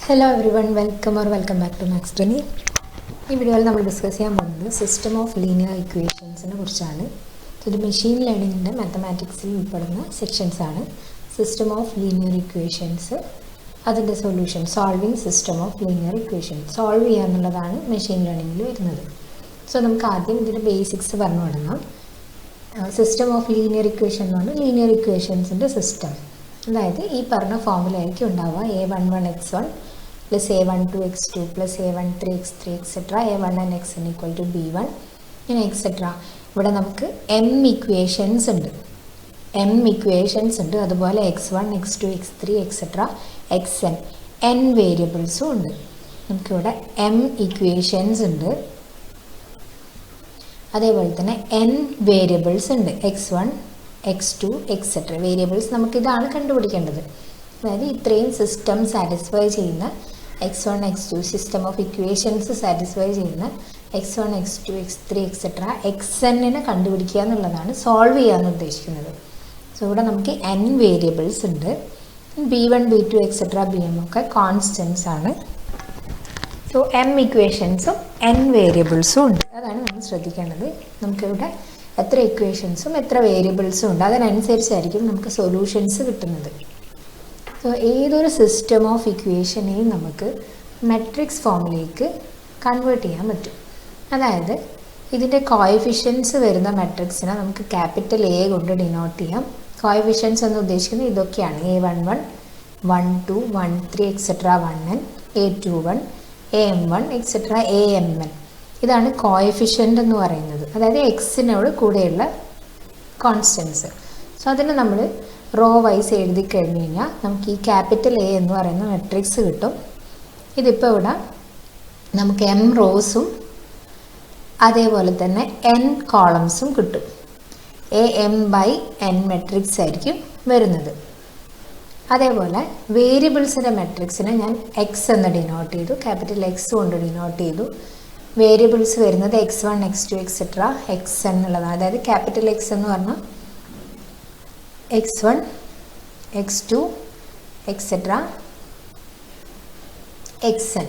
Hello everyone, welcome back to Max Tony. ഈ വീഡിയോയിൽ നമ്മൾ ഡിസ്കസ് ചെയ്യാൻ പോകുന്നത് സിസ്റ്റം ഓഫ് ലീനിയർ ഇക്വേഷൻസിനെ കുറിച്ചാണ്. ഇത് മെഷീൻ ലേണിംഗിൻ്റെ മാത്തമാറ്റിക്സിൽ ഉൾപ്പെടുന്ന സെക്ഷൻസ് ആണ്. സിസ്റ്റം ഓഫ് ലീനിയർ ഇക്വേഷൻസ്, അതിൻ്റെ solution, solving system of linear equation, solve ചെയ്യുക എന്നുള്ളതാണ് മെഷീൻ ലേണിംഗിൽ വരുന്നത്. സോ നമുക്ക് ആദ്യം ഇതിൻ്റെ ബേസിക്സ് പറഞ്ഞു തുടങ്ങാം. സിസ്റ്റം ഓഫ് ലീനിയർ ഇക്വേഷൻ എന്ന് പറഞ്ഞാൽ ലീനിയർ ഇക്വേഷൻസിൻ്റെ സിസ്റ്റം. അതായത് ഈ പറഞ്ഞ ഫോമുലയായിരിക്കും ഉണ്ടാവുക. a11x1 plus a12x2 plus a13x3 etc. a1n xn equal to b1 ഇങ്ങനെ എക്സെട്ര. ഇവിടെ നമുക്ക് m ഇക്വേഷൻസ് ഉണ്ട്. അതുപോലെ x1 x2 x3 etcetera xn n വേരിയബിൾസും ഉണ്ട്. നമുക്കിവിടെ m ഇക്വേഷൻസ് ഉണ്ട്, അതേപോലെ തന്നെ n വേരിയബിൾസ് ഉണ്ട്. x1 x2 എക്സെട്ര വേരിയബിൾസ് നമുക്കിതാണ് കണ്ടുപിടിക്കേണ്ടത്. അതായത് ഇത്രയും സിസ്റ്റം സാറ്റിസ്ഫൈ ചെയ്യുന്ന x1 x2 system of equations satisfy ചെയ്യുന്ന x1 x2 x3 എക്സെട്ര xnനെ കണ്ടുപിടിക്കുക എന്നുള്ളതാണ് സോൾവ് ചെയ്യാമെന്ന് ഉദ്ദേശിക്കുന്നത്. സോ ഇവിടെ നമുക്ക് n വേരിയബിൾസ് ഉണ്ട്. b1 b2 എക്സെട്ര bm ഒക്കെ കോൺസ്റ്റൻസ് ആണ്. സോ m ഇക്വേഷൻസും n വേരിയബിൾസും ഉണ്ട്. അതാണ് നമ്മൾ ശ്രദ്ധിക്കേണ്ടത്. നമുക്കിവിടെ എത്ര ഇക്വേഷൻസും എത്ര വേരിയബിൾസും ഉണ്ട്, അതിനനുസരിച്ചായിരിക്കും നമുക്ക് സൊല്യൂഷൻസ് കിട്ടുന്നത്. സോ ഏതൊരു സിസ്റ്റം ഓഫ് ഇക്വേഷനെയും നമുക്ക് മെട്രിക്സ് ഫോമിലേക്ക് കൺവേർട്ട് ചെയ്യാൻ പറ്റും. അതായത് ഇതിൻ്റെ കോഎഫിഷ്യൻസ് വരുന്ന മെട്രിക്സിനെ നമുക്ക് ക്യാപിറ്റൽ എ കൊണ്ട് ഡിനോട്ട് ചെയ്യാം. കോഎഫിഷ്യൻസ് എന്ന് ഉദ്ദേശിക്കുന്നത് ഇതൊക്കെയാണ്: a11 12 13 etcetera 1n a21 am1 etcetera amn. ഇതാണ് കോഎഫിഷ്യൻ്റ് എന്ന് പറയുന്നത്, അതായത് എക്സിനോട് കൂടെയുള്ള കോൺസ്റ്റൻസ്. സോ അതിന് നമ്മൾ റോ വൈസ് എഴുതി കഴിഞ്ഞ് കഴിഞ്ഞാൽ നമുക്ക് ഈ ക്യാപിറ്റൽ എ എന്ന് പറയുന്ന മെട്രിക്സ് കിട്ടും. ഇതിപ്പോൾ ഇവിടെ നമുക്ക് m റോസും അതേപോലെ തന്നെ n കോളംസും കിട്ടും. am/n മെട്രിക്സ് ആയിരിക്കും വരുന്നത്. അതേപോലെ വേരിയബിൾസിൻ്റെ മെട്രിക്സിനെ ഞാൻ x എന്ന് ഡിനോട്ട് ചെയ്തു, ക്യാപിറ്റൽ x കൊണ്ട് ഡിനോട്ട് ചെയ്തു. വേരിയബിൾസ് വരുന്നത് x1 x2 എക്സെട്ര xn എന്നുള്ളതാണ്. അതായത് ക്യാപിറ്റൽ X എന്ന് പറഞ്ഞാൽ x1 x2 എക്സെട്ര xn.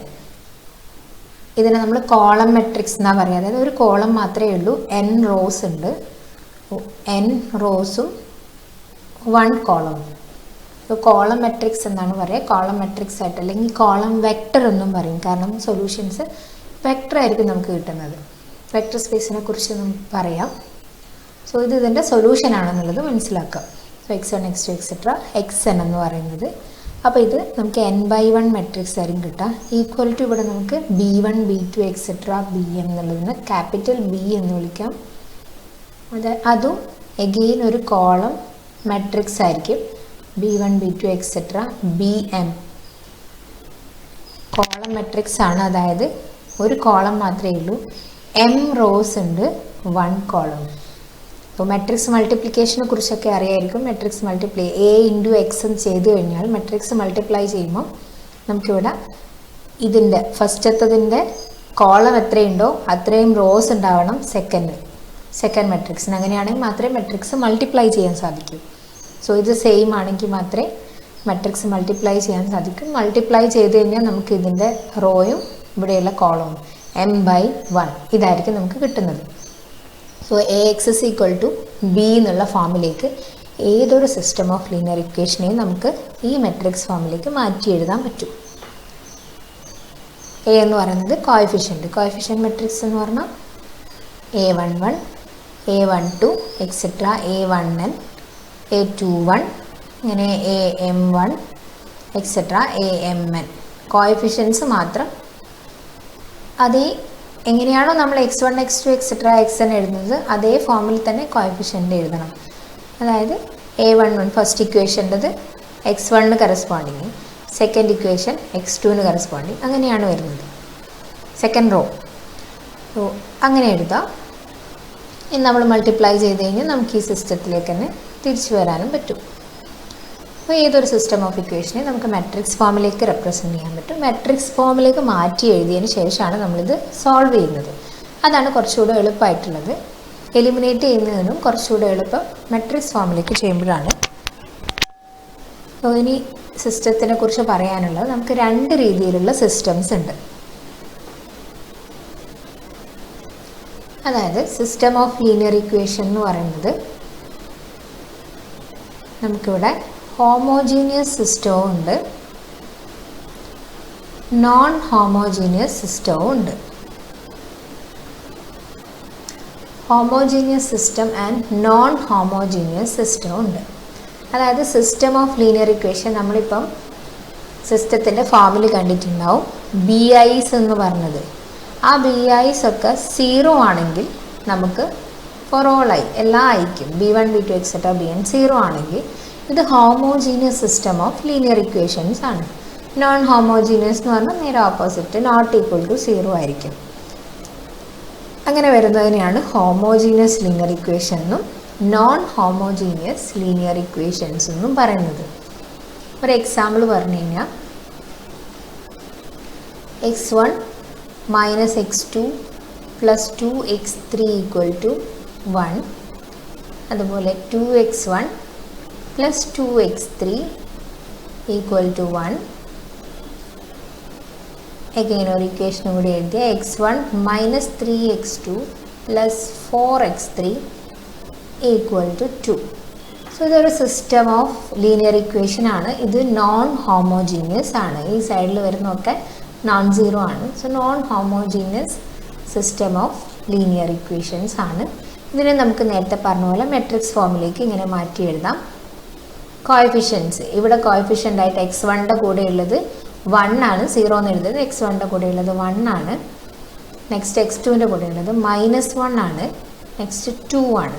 ഇതിനെ നമ്മൾ കോളം മെട്രിക്സ് എന്നാണ് പറയുക. അതായത് ഒരു കോളം മാത്രമേ ഉള്ളൂ, n റോസ് ഉണ്ട്, n റോസും 1 കോളവും. ഇപ്പോൾ കോളം മെട്രിക്സ് എന്നാണ് പറയുക. കോളം മെട്രിക്സ് ആയിട്ട് അല്ലെങ്കിൽ കോളം വെക്റ്റർ എന്നും പറയും. കാരണം സൊല്യൂഷൻസ് വെക്റ്റർ ആയിരിക്കും നമുക്ക് കിട്ടുന്നത്. വെക്റ്റർ സ്പേസിനെ കുറിച്ച് നമുക്ക് പറയാം. സോ ഇത് ഇതിൻ്റെ സൊല്യൂഷൻ ആണെന്നുള്ളത് മനസ്സിലാക്കാം. So x1 x2 etcetera xn എന്ന് പറയുന്നത്. അപ്പോൾ ഇത് നമുക്ക് n/1 മെട്രിക്സ് ആയിരിക്കും കിട്ടുക. ഈക്വൽ ടു ഇവിടെ നമുക്ക് b1 b2 എക്സെട്ര bm എന്നുള്ളതിന് ക്യാപിറ്റൽ B എന്ന് വിളിക്കാം. അതും എഗെയിൻ ഒരു കോളം മെട്രിക്സ് ആയിരിക്കും. b1 b2 etcetera bm column matrix ആണ്. അതായത് ഒരു കോളം മാത്രമേ ഉള്ളൂ, m റോസ് ഉണ്ട്, 1 കോളം. അപ്പോൾ മെട്രിക്സ് മൾട്ടിപ്ലിക്കേഷനെ കുറിച്ചൊക്കെ അറിയായിരിക്കും. Matrix multiply a into x എന്ന് ചെയ്ത് കഴിഞ്ഞാൽ മെട്രിക്സ് മൾട്ടിപ്ലൈ ചെയ്യുമ്പോൾ നമുക്കിവിടെ ഇതിൻ്റെ ഫസ്റ്റത്തതിൻ്റെ കോളം എത്രയുണ്ടോ അത്രയും റോസ് ഉണ്ടാവണം സെക്കൻഡ് മെട്രിക്സിന്. അങ്ങനെയാണെങ്കിൽ മാത്രമേ മെട്രിക്സ് മൾട്ടിപ്ലൈ ചെയ്യാൻ സാധിക്കൂ. സോ ഇത് സെയിം ആണെങ്കിൽ മാത്രമേ മെട്രിക്സ് മൾട്ടിപ്ലൈ ചെയ്യാൻ സാധിക്കും. മൾട്ടിപ്ലൈ ചെയ്ത് കഴിഞ്ഞാൽ നമുക്ക് ഇതിൻ്റെ റോയും ഇവിടെയുള്ള കോളവും m/1 ഇതായിരിക്കും നമുക്ക് കിട്ടുന്നത്. So ax is equal to b എന്നുള്ള ഫോമിലേക്ക് ഏതൊരു സിസ്റ്റം ഓഫ് ലീനിയർ ഇക്വേഷനെയും നമുക്ക് ഈ മെട്രിക്സ് ഫോമിലേക്ക് മാറ്റി എഴുതാൻ പറ്റും. a എന്ന് പറയുന്നത് കോഎഫിഷ്യൻ്റ് മെട്രിക്സ് എന്ന് പറഞ്ഞാൽ a11 a12 etcetera a1n a21 ഇങ്ങനെ am1 എക്സെട്ര amn. കോഎഫിഷ്യൻസ് മാത്രം അതേ എങ്ങനെയാണോ നമ്മൾ x1 x2 എക്സെട്ര xn എഴുതുന്നത് അതേ ഫോമിൽ തന്നെ കോഎഫിഷ്യൻ്റ് എഴുതണം. അതായത് a11 ഫസ്റ്റ് ഇക്വേഷൻ്റെത് x1 corresponding, second equation x2 corresponding, അങ്ങനെയാണ് വരുന്നത് സെക്കൻഡ് റോ. സോ അങ്ങനെ എഴുതാം. ഇനി നമ്മൾ മൾട്ടിപ്ലൈ ചെയ്ത് കഴിഞ്ഞാൽ നമുക്ക് ഈ സിസ്റ്റത്തിലേക്ക് തന്നെ തിരിച്ചു വരാനും പറ്റും. അപ്പോൾ ഏതൊരു സിസ്റ്റം ഓഫ് ഇക്വേഷനെ നമുക്ക് മെട്രിക്സ് ഫോമിലേക്ക് റെപ്രസെൻറ്റ് ചെയ്യാൻ പറ്റും. മെട്രിക്സ് ഫോമിലേക്ക് മാറ്റി എഴുതിയതിന് ശേഷമാണ് നമ്മളിത് സോൾവ് ചെയ്യുന്നത്. അതാണ് കുറച്ചുകൂടെ എളുപ്പമായിട്ടുള്ളത്. എലിമിനേറ്റ് ചെയ്യുന്നതിനും കുറച്ചുകൂടെ എളുപ്പം മെട്രിക്സ് ഫോമിലേക്ക് ചെയ്യുമ്പോഴാണ്. So, സിസ്റ്റത്തിനെ കുറിച്ച് പറയാനുള്ളത്, നമുക്ക് രണ്ട് രീതിയിലുള്ള സിസ്റ്റംസ് ഉണ്ട്. അതായത് സിസ്റ്റം ഓഫ് ലീനിയർ ഇക്വേഷൻ എന്ന് പറയുന്നത് നമുക്കിവിടെ ഹോമോജീനിയസ് സിസ്റ്റവും ഉണ്ട്, നോൺ ഹോമോജീനിയസ് സിസ്റ്റവും ഉണ്ട്. Homogeneous system and non homogeneous സിസ്റ്റവും ഉണ്ട്. അതായത് സിസ്റ്റം ഓഫ് ലീനിയർ ഇക്വേഷൻ നമ്മളിപ്പം സിസ്റ്റത്തിൻ്റെ ഫോമിൽ കണ്ടിട്ടുണ്ടാവും ബി ഐസ് എന്ന് പറഞ്ഞത്. ആ ബി ഐസ് ഒക്കെ 0 ആണെങ്കിൽ നമുക്ക് ഫോർ ഓൾ ഐ എല്ലാ ഐക്കും B1 B2 എക്സെട്ര Bn 0 ആണെങ്കിൽ ഇത് homogeneous system of linear equations ആണ്. നോൺ ഹോമോജീനിയസ് എന്ന് പറഞ്ഞാൽ നേരെ ഓപ്പോസിറ്റ്, നോട്ട് ഈക്വൽ ടു 0 ആയിരിക്കും. അങ്ങനെ വരുന്നതിനെയാണ് ഹോമോജീനിയസ് ലീനിയർ ഇക്വേഷൻ എന്നും നോൺ ഹോമോജീനിയസ് ലീനിയർ ഇക്വേഷൻസ് എന്നും പറയുന്നത്. ഒരു എക്സാമ്പിൾ പറഞ്ഞു കഴിഞ്ഞാൽ x1 minus x2 plus 2x3 equal to 1, അതുപോലെ 2x1 plus 2x3 equal to 1. again ഒരു ഇക്വേഷൻ കൂടി എഴുതിയ x1 minus 3x2 plus 4x3 equal to 2. So ഇതൊരു സിസ്റ്റം ഓഫ് ലീനിയർ ഇക്വേഷൻ ആണ്. ഇത് നോൺ ഹോമോജീനിയസ് ആണ്. ഈ സൈഡിൽ വരുന്നതൊക്കെ നോൺ സീറോ ആണ്. So non homogeneous system of linear equations ആണ്. ഇതിനെ നമുക്ക് നേരത്തെ പറഞ്ഞ പോലെ മെട്രിക്സ് ഫോമിലേക്ക് ഇങ്ങനെ മാറ്റി എഴുതാം. കോഎഫിഷ്യൻസ് ഇവിടെ കോഎഫിഷ്യൻ്റ് ആയിട്ട് x1ൻ്റെ കൂടെ ഉള്ളത് 1 ആണ്, 0 എന്ന് എഴുതുന്നത്. x1ൻ്റെ കൂടെ ഉള്ളത് 1 ആണ്. നെക്സ്റ്റ് x2ൻ്റെ കൂടെ ഉള്ളത് -1 ആണ്. നെക്സ്റ്റ് 2 ആണ്.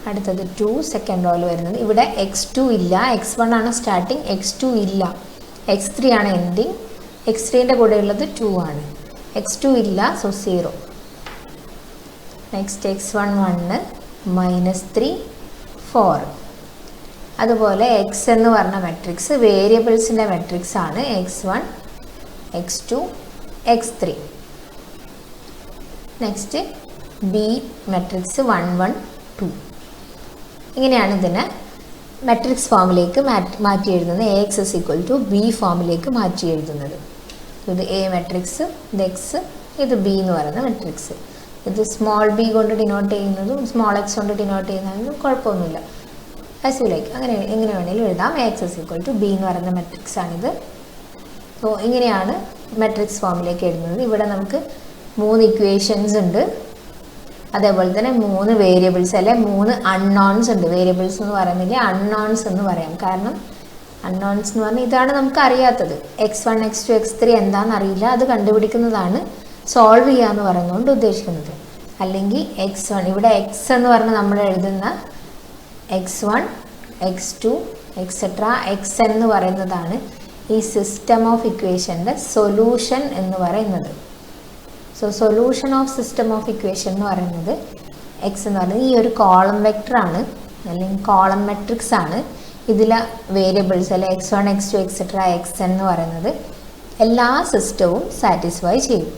അടുത്തത് 2 സെക്കൻഡ് റോയിൽ വരുന്നത്. ഇവിടെ x2 ഇല്ല, x1 ആണ് സ്റ്റാർട്ടിങ്, x2 ഇല്ല, x3 ആണ് എൻഡിങ്. x3ൻ്റെ കൂടെ ഉള്ളത് 2 ആണ്. x2 ഇല്ല, സോ 0. Next x1 1, -3 4. അതുപോലെ x എന്ന് പറഞ്ഞ മെട്രിക്സ് വേരിയബിൾസിൻ്റെ മെട്രിക്സ് ആണ്. x1 x2 x3. Next b matrix 1 1 2. ഇങ്ങനെയാണ് ഇതിനെ മെട്രിക്സ് ഫോമിലേക്ക് മാറ്റി എഴുതുന്നത്. AX = B ഫോമിലേക്ക് മാറ്റി എഴുതുന്നത്. ഇത് A മെട്രിക്സ്, ഇത് X, ഇത് B എന്ന് പറയുന്ന മെട്രിക്സ്. ഇത് സ്മോൾ b കൊണ്ട് ഡിനോട്ട് ചെയ്യുന്നതും സ്മോൾ x കൊണ്ട് ഡിനോട്ട് ചെയ്യുന്നതും കുഴപ്പമൊന്നുമില്ല. ആസ് യു ലൈക്ക്, അങ്ങനെ എങ്ങനെ വേണമെങ്കിലും എഴുതാം. AX = B എന്ന് പറയുന്ന മെട്രിക്സ് ആണിത്. സോ ഇങ്ങനെയാണ് മെട്രിക്സ് ഫോമിലേക്ക് എഴുതുന്നത്. ഇവിടെ നമുക്ക് 3 ഇക്വേഷൻസ് ഉണ്ട്. അതേപോലെ തന്നെ 3 വേരിയബിൾസ് അല്ലെ 3 അൺനോൺസ് ഉണ്ട്. വേരിയബിൾസ് എന്ന് പറയുന്നില്ല, അൺനോൺസ് എന്ന് പറയാം. കാരണം അൺനോൺസ് എന്ന് പറഞ്ഞാൽ ഇതാണ് നമുക്ക് അറിയാത്തത്. x1 x2 x3 എന്താണെന്ന് അറിയില്ല, അത് കണ്ടുപിടിക്കുന്നതാണ് സോൾവ് ചെയ്യുക എന്ന് പറയുന്നതുകൊണ്ട് ഉദ്ദേശിക്കുന്നത്. അല്ലെങ്കിൽ x1 ഇവിടെ x എന്ന് പറഞ്ഞ് നമ്മൾ എഴുതുന്ന x1 x2 എക്സെട്ര xn എന്ന് പറയുന്നതാണ് ഈ സിസ്റ്റം ഓഫ് ഇക്വേഷൻ്റെ സൊല്യൂഷൻ എന്ന് പറയുന്നത്. So solution of system of equation എന്ന് പറയുന്നത് എക്സ് എന്ന് പറയുന്നത് ഈ ഒരു കോളം വെക്ടറാണ്, അല്ലെങ്കിൽ കോളം മെട്രിക്സ് ആണ്. ഇതിലെ വേരിയബിൾസ് അല്ലെ x1 x2 എക്സെട്ര xn എന്ന് പറയുന്നത് എല്ലാ സിസ്റ്റവും സാറ്റിസ്ഫൈ ചെയ്യും.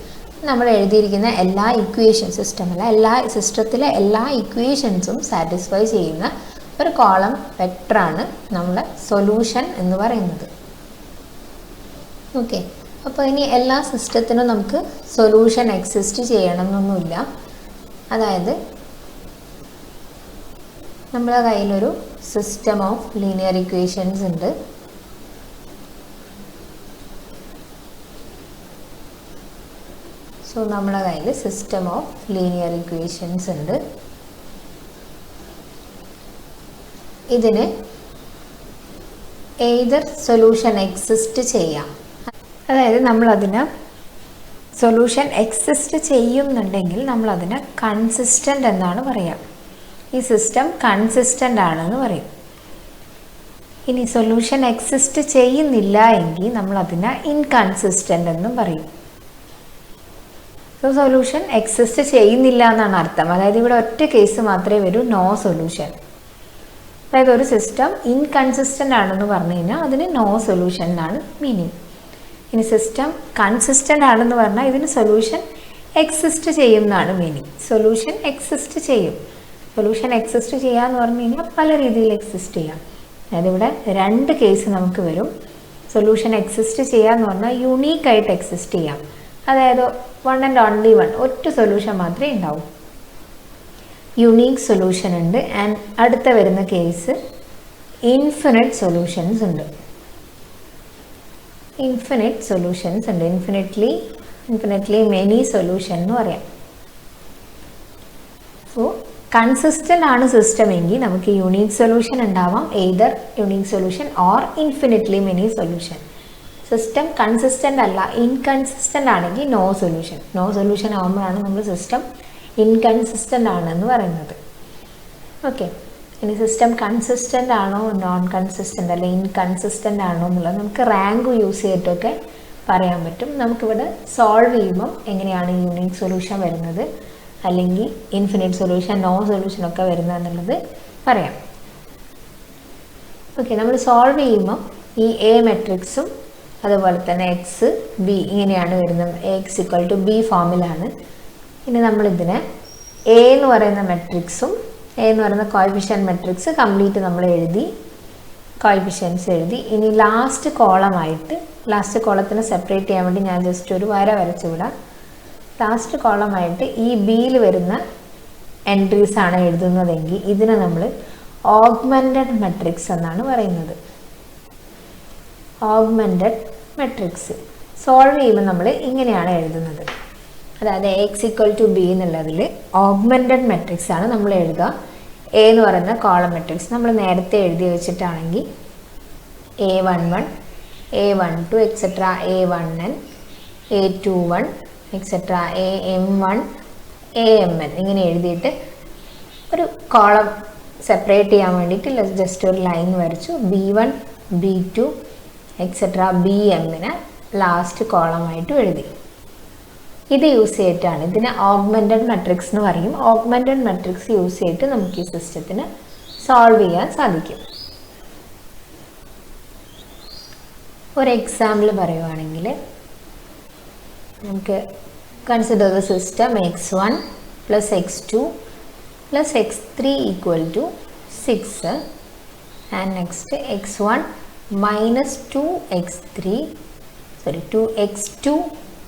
നമ്മൾ എഴുതിയിരിക്കുന്ന എല്ലാ ഇക്വേഷൻ സിസ്റ്റമല്ല, എല്ലാ സിസ്റ്റത്തിലെ എല്ലാ ഇക്വേഷൻസും സാറ്റിസ്ഫൈ ചെയ്യുന്ന ഒരു കോളം വെക്ടറാണ് നമ്മളെ സൊല്യൂഷൻ എന്ന് പറയുന്നത്. ഓക്കെ, അപ്പോൾ ഇനി എല്ലാ സിസ്റ്റത്തിനും നമുക്ക് സൊല്യൂഷൻ എക്സിസ്റ്റ് ചെയ്യണമെന്നൊന്നുമില്ല. അതായത് നമ്മുടെ കയ്യിലൊരു സിസ്റ്റം ഓഫ് ലീനിയർ ഇക്വേഷൻസ് ഉണ്ട്. സോ നമ്മുടെ കയ്യിൽ സിസ്റ്റം ഓഫ് ലീനിയർ ഇക്വേഷൻസ് ഉണ്ട്. ഇതിന് ഏതർ സൊല്യൂഷൻ എക്സിസ്റ്റ് ചെയ്യാം. അതായത് നമ്മളതിന് സൊല്യൂഷൻ എക്സിസ്റ്റ് ചെയ്യുന്നുണ്ടെങ്കിൽ നമ്മളതിന് കൺസിസ്റ്റൻ്റ് എന്നാണ് പറയുക. ഈ സിസ്റ്റം കൺസിസ്റ്റൻ്റ് ആണെന്ന് പറയും. ഇനി സൊല്യൂഷൻ എക്സിസ്റ്റ് ചെയ്യുന്നില്ല എങ്കിൽ നമ്മളതിനെ ഇൻകൺസിസ്റ്റൻ്റ് എന്നും പറയും. സോ സൊല്യൂഷൻ എക്സിസ്റ്റ് ചെയ്യുന്നില്ല എന്നാണ് അർത്ഥം. അതായത് ഇവിടെ ഒറ്റ കേസ് മാത്രമേ വരൂ, നോ സൊല്യൂഷൻ. അതായത് ഒരു സിസ്റ്റം ഇൻകൺസിസ്റ്റൻ്റ് ആണെന്ന് പറഞ്ഞു കഴിഞ്ഞാൽ അതിന് നോ സൊല്യൂഷൻ എന്നാണ് മീനിങ്. ഇനി സിസ്റ്റം കൺസിസ്റ്റൻ്റ് ആണെന്ന് പറഞ്ഞാൽ ഇതിന് സൊല്യൂഷൻ എക്സിസ്റ്റ് ചെയ്യും എന്നാണ് മീനിങ്. സൊല്യൂഷൻ എക്സിസ്റ്റ് ചെയ്യും. സൊല്യൂഷൻ എക്സിസ്റ്റ് ചെയ്യാന്ന് പറഞ്ഞു കഴിഞ്ഞാൽ പല രീതിയിൽ എക്സിസ്റ്റ് ചെയ്യാം. അതായത് ഇവിടെ രണ്ട് കേസ് നമുക്ക് വരും. സൊല്യൂഷൻ എക്സിസ്റ്റ് ചെയ്യാന്ന് പറഞ്ഞാൽ യുണീക്കായിട്ട് എക്സിസ്റ്റ് ചെയ്യാം. അതായത് വൺ ആൻഡ് ഓൺലി വൺ, ഒറ്റ സൊല്യൂഷൻ മാത്രമേ ഉണ്ടാവൂ. യുണീക്ക് സൊല്യൂഷൻ ഉണ്ട്. ആൻഡ് അടുത്ത വരുന്ന കേസ് ഇൻഫിനിറ്റ് സൊല്യൂഷൻസ് ഉണ്ട്. ഇൻഫിനിറ്റ് സൊല്യൂഷൻസ് ഉണ്ട്. ഇൻഫിനിറ്റ്ലി മെനി സൊല്യൂഷൻ എന്ന് പറയാം. സോ കൺസിസ്റ്റൻ്റ് ആണ് സിസ്റ്റം എങ്കിൽ നമുക്ക് യുണീക്ക് സൊല്യൂഷൻ ഉണ്ടാവാം, either unique solution or infinitely many solution. System consistent അല്ല, ഇൻകൺസിസ്റ്റൻ്റ് ആണെങ്കിൽ നോ സൊല്യൂഷൻ ആകുമ്പോഴാണ് നമ്മൾ സിസ്റ്റം ഇൻകൺസിസ്റ്റൻ്റ് ആണെന്ന് പറയുന്നത്. ഓക്കെ, ഇനി സിസ്റ്റം കൺസിസ്റ്റൻ്റ് ആണോ നോൺ കൺസിസ്റ്റൻ്റ് അല്ലെ ഇൻകൺസിസ്റ്റൻ്റ് ആണോ എന്നുള്ളത് നമുക്ക് റാങ്ക് യൂസ് ചെയ്തിട്ടൊക്കെ പറയാൻ പറ്റും. നമുക്കിവിടെ സോൾവ് ചെയ്യുമ്പം എങ്ങനെയാണ് യുണീക്ക് സൊല്യൂഷൻ വരുന്നത് അല്ലെങ്കിൽ ഇൻഫിനിറ്റ് സൊല്യൂഷൻ നോ സൊല്യൂഷൻ ഒക്കെ വരുന്നത് എന്നുള്ളത് പറയാം. ഓക്കെ, നമ്മൾ സോൾവ് ചെയ്യുമ്പം ഈ എ മെട്രിക്സും അതുപോലെ തന്നെ എക്സ് ബി ഇങ്ങനെയാണ് വരുന്നത്. എക്സ് ഇക്വൽ ടു ബി ഫോമിലാണ്. ഇനി നമ്മളിതിനെ എ എന്ന് പറയുന്ന മെട്രിക്സും എ എന്ന് പറയുന്ന കോഎഫിഷ്യന്റ് മെട്രിക്സ് കംപ്ലീറ്റ് നമ്മൾ എഴുതി, കോഎഫിഷ്യൻസ് എഴുതി. ഇനി ലാസ്റ്റ് കോളത്തിനെ സെപ്പറേറ്റ് ചെയ്യാൻ വേണ്ടി ഞാൻ ജസ്റ്റ് ഒരു വര വരച്ചു വിടാം. ലാസ്റ്റ് കോളമായിട്ട് ഈ ബിയിൽ വരുന്ന എൻട്രീസ് ആണ് എഴുതുന്നതെങ്കിൽ ഇതിനെ നമ്മൾ ഓഗ്മെൻറ്റഡ് മെട്രിക്സ് എന്നാണ് പറയുന്നത്. ഓഗ്മെൻറ്റഡ് മെട്രിക്സ് സോൾവ് ചെയ്യുമ്പോൾ നമ്മൾ ഇങ്ങനെയാണ് എഴുതുന്നത്. അതായത് എക്സ് ഈക്വൽ ടു ബി എന്നുള്ളതിൽ ഓഗ്മെൻറ്റഡ് മെട്രിക്സ് ആണ് നമ്മൾ എഴുതുക. എ എന്ന് പറയുന്ന കോളം മെട്രിക്സ് നമ്മൾ നേരത്തെ എഴുതി വെച്ചിട്ടാണെങ്കിൽ A11, A12 etcetera A1n, A21 etcetera AM1, AMN ഇങ്ങനെ എഴുതിയിട്ട് ഒരു കോളം സെപ്പറേറ്റ് ചെയ്യാൻ വേണ്ടിയിട്ട് ജസ്റ്റ് ഒരു ലൈൻ വരച്ചു. B1, B2 എക്സെട്ര BMനെ ലാസ്റ്റ് കോളമായിട്ട് എഴുതി. ഇത് യൂസ് ചെയ്തിട്ടാണ്, ഇതിനെ ഓഗ്മെൻറ്റഡ് മെട്രിക്സ് എന്ന് പറയും. ഓഗ്മെൻറ്റഡ് മെട്രിക്സ് യൂസ് ചെയ്തിട്ട് നമുക്ക് ഈ സിസ്റ്റത്തിന് സോൾവ് ചെയ്യാൻ സാധിക്കും. ഒരു എക്സാമ്പിൾ പറയുവാണെങ്കിൽ നമുക്ക് consider the system x1 plus x2 plus x3 equal to 6 and next x1 minus 2x2